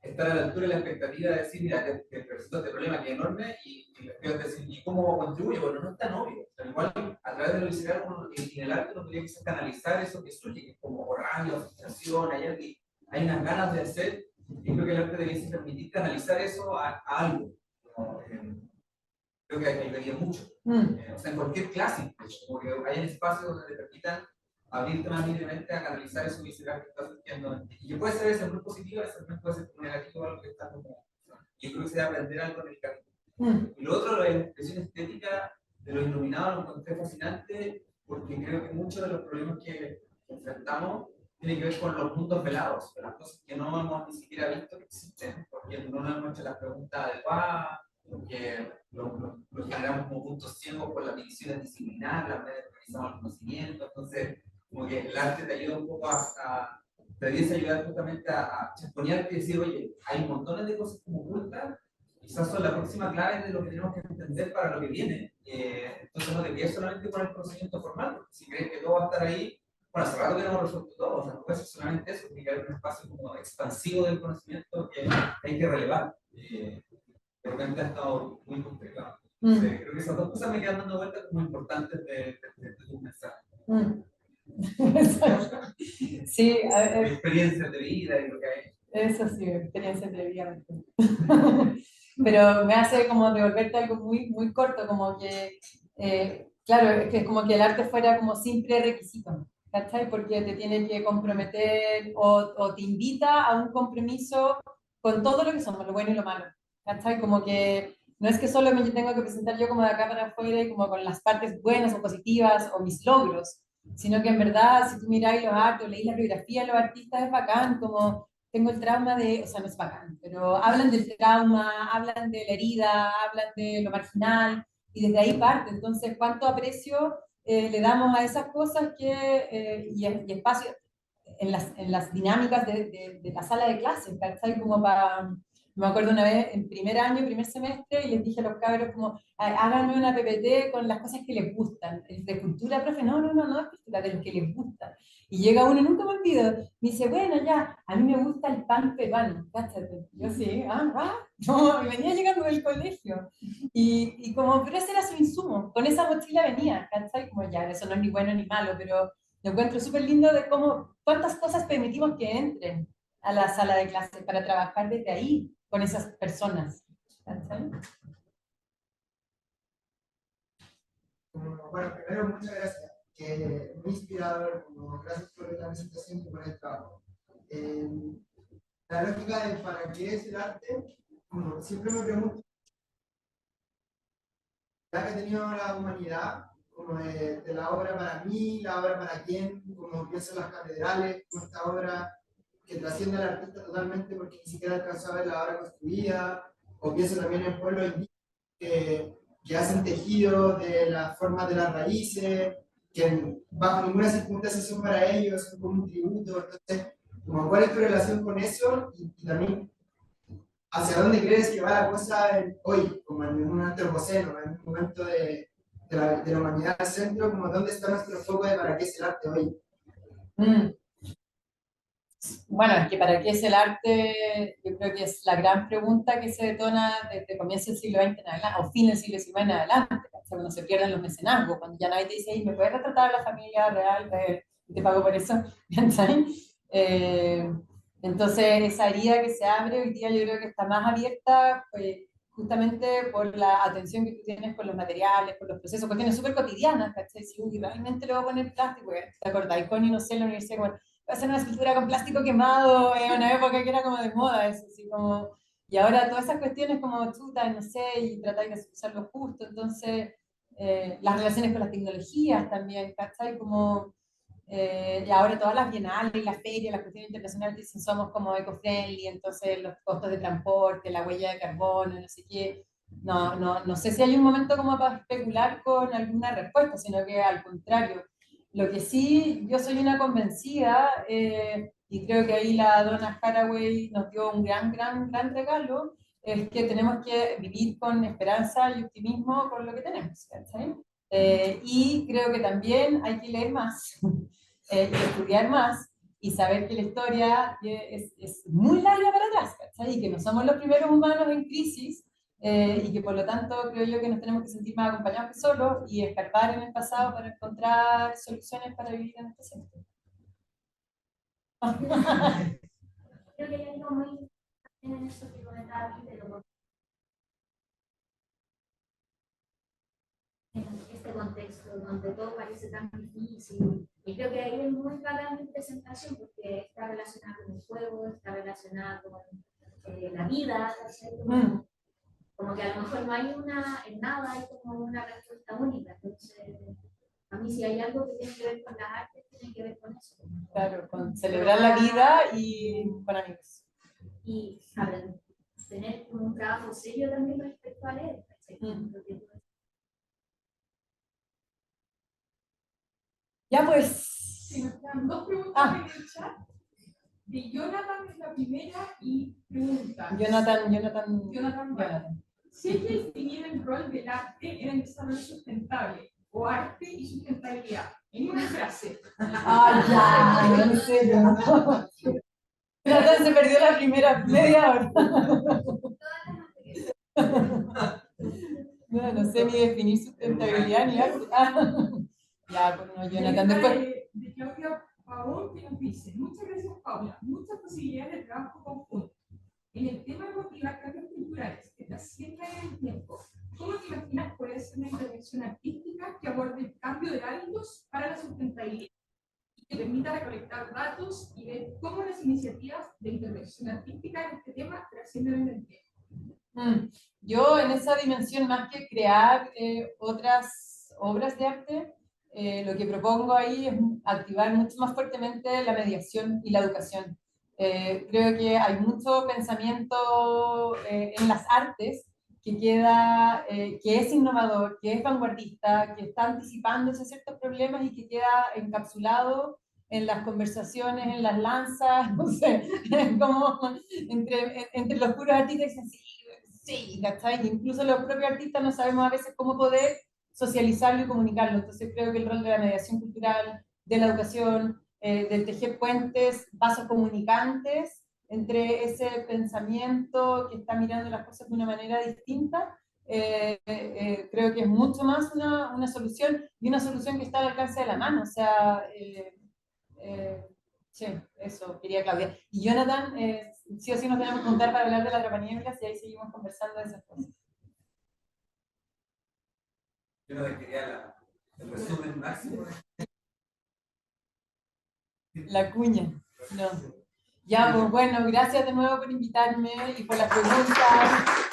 estar a la altura de la expectativa de decir, mira, te presento este problema que es enorme y después decir, ¿y cómo contribuye? Bueno, no es tan obvio. Al igual, a través de lo visceral, en el arte uno podría quizás canalizar eso que surge, que es como rabia, frustración, hay unas ganas de hacer, y creo que el arte debería permitir canalizar eso a algo. Como, creo que ayudaría mucho. O sea, en cualquier clase, como que hay espacios donde te permitan abrirte más libremente a canalizar eso visceral que está surgiendo. Y que puede ser ese muy positivo, ese puede ser negativo, algo que está como. Yo creo que se debe aprender algo en el camino. Y lo otro, la expresión estética de los iluminados, lo encontré fascinante, porque creo que muchos de los problemas que enfrentamos tiene que ver con los mundos velados, con las cosas que no hemos ni siquiera visto que existen, porque no nos hemos hecho las preguntas adecuadas, porque lo generamos como puntos ciegos por las divisiones disciplinares, las redes organizamos el conocimiento, entonces como que el arte te ayuda un poco te debiese ayudar justamente a chasconearte y decir, oye, hay montones de cosas como ocultas, quizás son la próxima clave de lo que tenemos que entender para lo que viene. Entonces no te quedes solamente con el conocimiento formal, porque si crees que todo va a estar ahí, bueno, hace rato que no hemos resuelto todo, o sea, no puede ser solamente eso, tiene que haber un espacio como expansivo del conocimiento que hay que relevar. De repente ha estado muy complicado. Entonces, creo que esas dos cosas me quedan dando vueltas como importantes de tu mensaje. Sí, experiencias de vida y lo que hay. Eso sí, experiencias de vida. Pero me hace como devolverte algo muy, muy corto, como que, claro, es que es como que el arte fuera como sin prerequisito, ¿cachai? Porque te tiene que comprometer o te invita a un compromiso con todo lo que somos, lo bueno y lo malo, ¿cachai? Como que no es que solo me tengo que presentar yo como de acá para afuera y como con las partes buenas o positivas o mis logros, sino que en verdad, si tú miráis los artes o leís la biografía de los artistas, es bacán, como tengo el trauma de, o sea, no es bacán, pero hablan del trauma, hablan de la herida, hablan de lo marginal, y desde ahí parte. Entonces, ¿cuánto aprecio le damos a esas cosas y espacio en las dinámicas de la sala de clases, ¿cachai? Como para, me acuerdo una vez en primer año, primer semestre, y les dije a los cabros como, háganme una PPT con las cosas que les gustan. De cultura, profe, no es cultura, de lo que les gusta. Y llega uno, nunca me olvido, me dice, bueno, ya, a mí me gusta el pan peruano, cáchate. Yo sí, no, y venía llegando del colegio. Y como, pero ese era su insumo, con esa mochila venía, ¿cachai? Como ya, eso no es ni bueno ni malo, pero lo encuentro súper lindo de cómo, cuántas cosas permitimos que entren a la sala de clases para trabajar desde ahí con esas personas. ¿Cachai? Bueno, primero, muchas gracias. Muy inspirador, gracias por la presentación y por el trabajo. La lógica de para qué es el arte, como siempre me pregunto, la que ha tenido la humanidad, como de la obra para mí, la obra para quién, como pienso en las catedrales, como esta obra que trasciende al artista totalmente porque ni siquiera alcanzó a ver la obra construida, o pienso también en pueblos indígenas que hacen tejido de las formas de las raíces, que bajo ninguna circunstancia son para ellos, son como un tributo. Entonces, como, ¿cuál es tu relación con eso? Y también, ¿hacia dónde crees que va la cosa hoy, como en un antropoceno, en un momento de la humanidad al centro, como dónde está nuestro foco de para qué es el arte hoy? Bueno, es que para qué es el arte, yo creo que es la gran pregunta que se detona desde comienzo del siglo XX en adelante, o fin del siglo XIX en adelante, cuando se pierden los mecenazgos, cuando ya nadie te dice, ¿me puedes retratar a la familia real? Te pago por eso. Entonces, esa herida que se abre hoy día yo creo que está más abierta justamente por la atención que tú tienes por los materiales, por los procesos, cuestiones súper cotidianas, ¿cachai? Si realmente le voy a poner plástico, ¿te acordáis, Connie, no sé, en la universidad, bueno, hacer una escultura con plástico quemado en una época que era como de moda, eso, así como, y ahora todas esas cuestiones como chuta, no sé, y tratar de usarlo justo, entonces, las relaciones con las tecnologías también, ¿cachai? Como, y ahora todas las bienales, las ferias, las cuestiones internacionales dicen somos como eco-friendly, entonces los costos de transporte, la huella de carbono, no sé qué, no sé si hay un momento como para especular con alguna respuesta, sino que al contrario, lo que sí, yo soy una convencida, y creo que ahí la dona Haraway nos dio un gran regalo, es que tenemos que vivir con esperanza y optimismo con lo que tenemos, ¿cachai? Y creo que también hay que leer más, y estudiar más, y saber que la historia es muy larga para atrás, ¿cachai? Y que no somos los primeros humanos en crisis, y que por lo tanto creo yo que nos tenemos que sentir más acompañados que solos y escarbar en el pasado para encontrar soluciones para vivir en el presente. Creo que hay algo muy importante en eso que comentaba Peter, en este contexto donde todo parece tan difícil. Y creo que ahí es muy bacán mi presentación porque está relacionada con el juego, está relacionada con la vida, como que a lo mejor no hay en nada hay como una respuesta única. Entonces, A mí si hay algo que tiene que ver con las artes, tiene que ver con eso. Claro, con celebrar la vida y con amigos. Y tener como un trabajo serio también respecto a leer. Ya pues. Sí, nos quedan dos preguntas en el chat. De Jonathan es la primera y pregunta. Jonathan. Si hay que definir el rol del arte en el desarrollo sustentable, o arte y sustentabilidad, en una frase. Ya, en serio. Jonathan se perdió la primera media hora. No sé ni definir sustentabilidad ni arte. Ya, pues no, Jonathan, después. De Claudia Pavón, que nos dice: muchas gracias, Paula. Muchas posibilidades de trabajo conjunto. En el tema de motivar cambios culturales que trasciendan en el tiempo, ¿cómo te imaginas puede ser una intervención artística que aborde el cambio de hábitos para la sustentabilidad y que permita recolectar datos y ver cómo las iniciativas de intervención artística en este tema trascienden en el tiempo? Yo en esa dimensión, más que crear otras obras de arte, lo que propongo ahí es activar mucho más fuertemente la mediación y la educación. Creo que hay mucho pensamiento en las artes que es innovador, que es vanguardista, que está anticipándose a ciertos problemas y que queda encapsulado en las conversaciones, en las lanzas, no sé, como entre los puros artistas que dicen sí, ¿cachai? Incluso los propios artistas no sabemos a veces cómo poder socializarlo y comunicarlo. Entonces creo que el rol de la mediación cultural, de la educación, del tejer puentes, vasos comunicantes entre ese pensamiento que está mirando las cosas de una manera distinta, creo que es mucho más una solución y una solución que está al alcance de la mano. O sea, sí, eso quería Claudia. Y Jonathan, sí o sí nos tenemos que juntar para hablar de la Atrapanieblas y ahí seguimos conversando de esas cosas. Yo no quería el resumen máximo. La cuña, no. Ya, pues bueno, gracias de nuevo por invitarme y por las preguntas.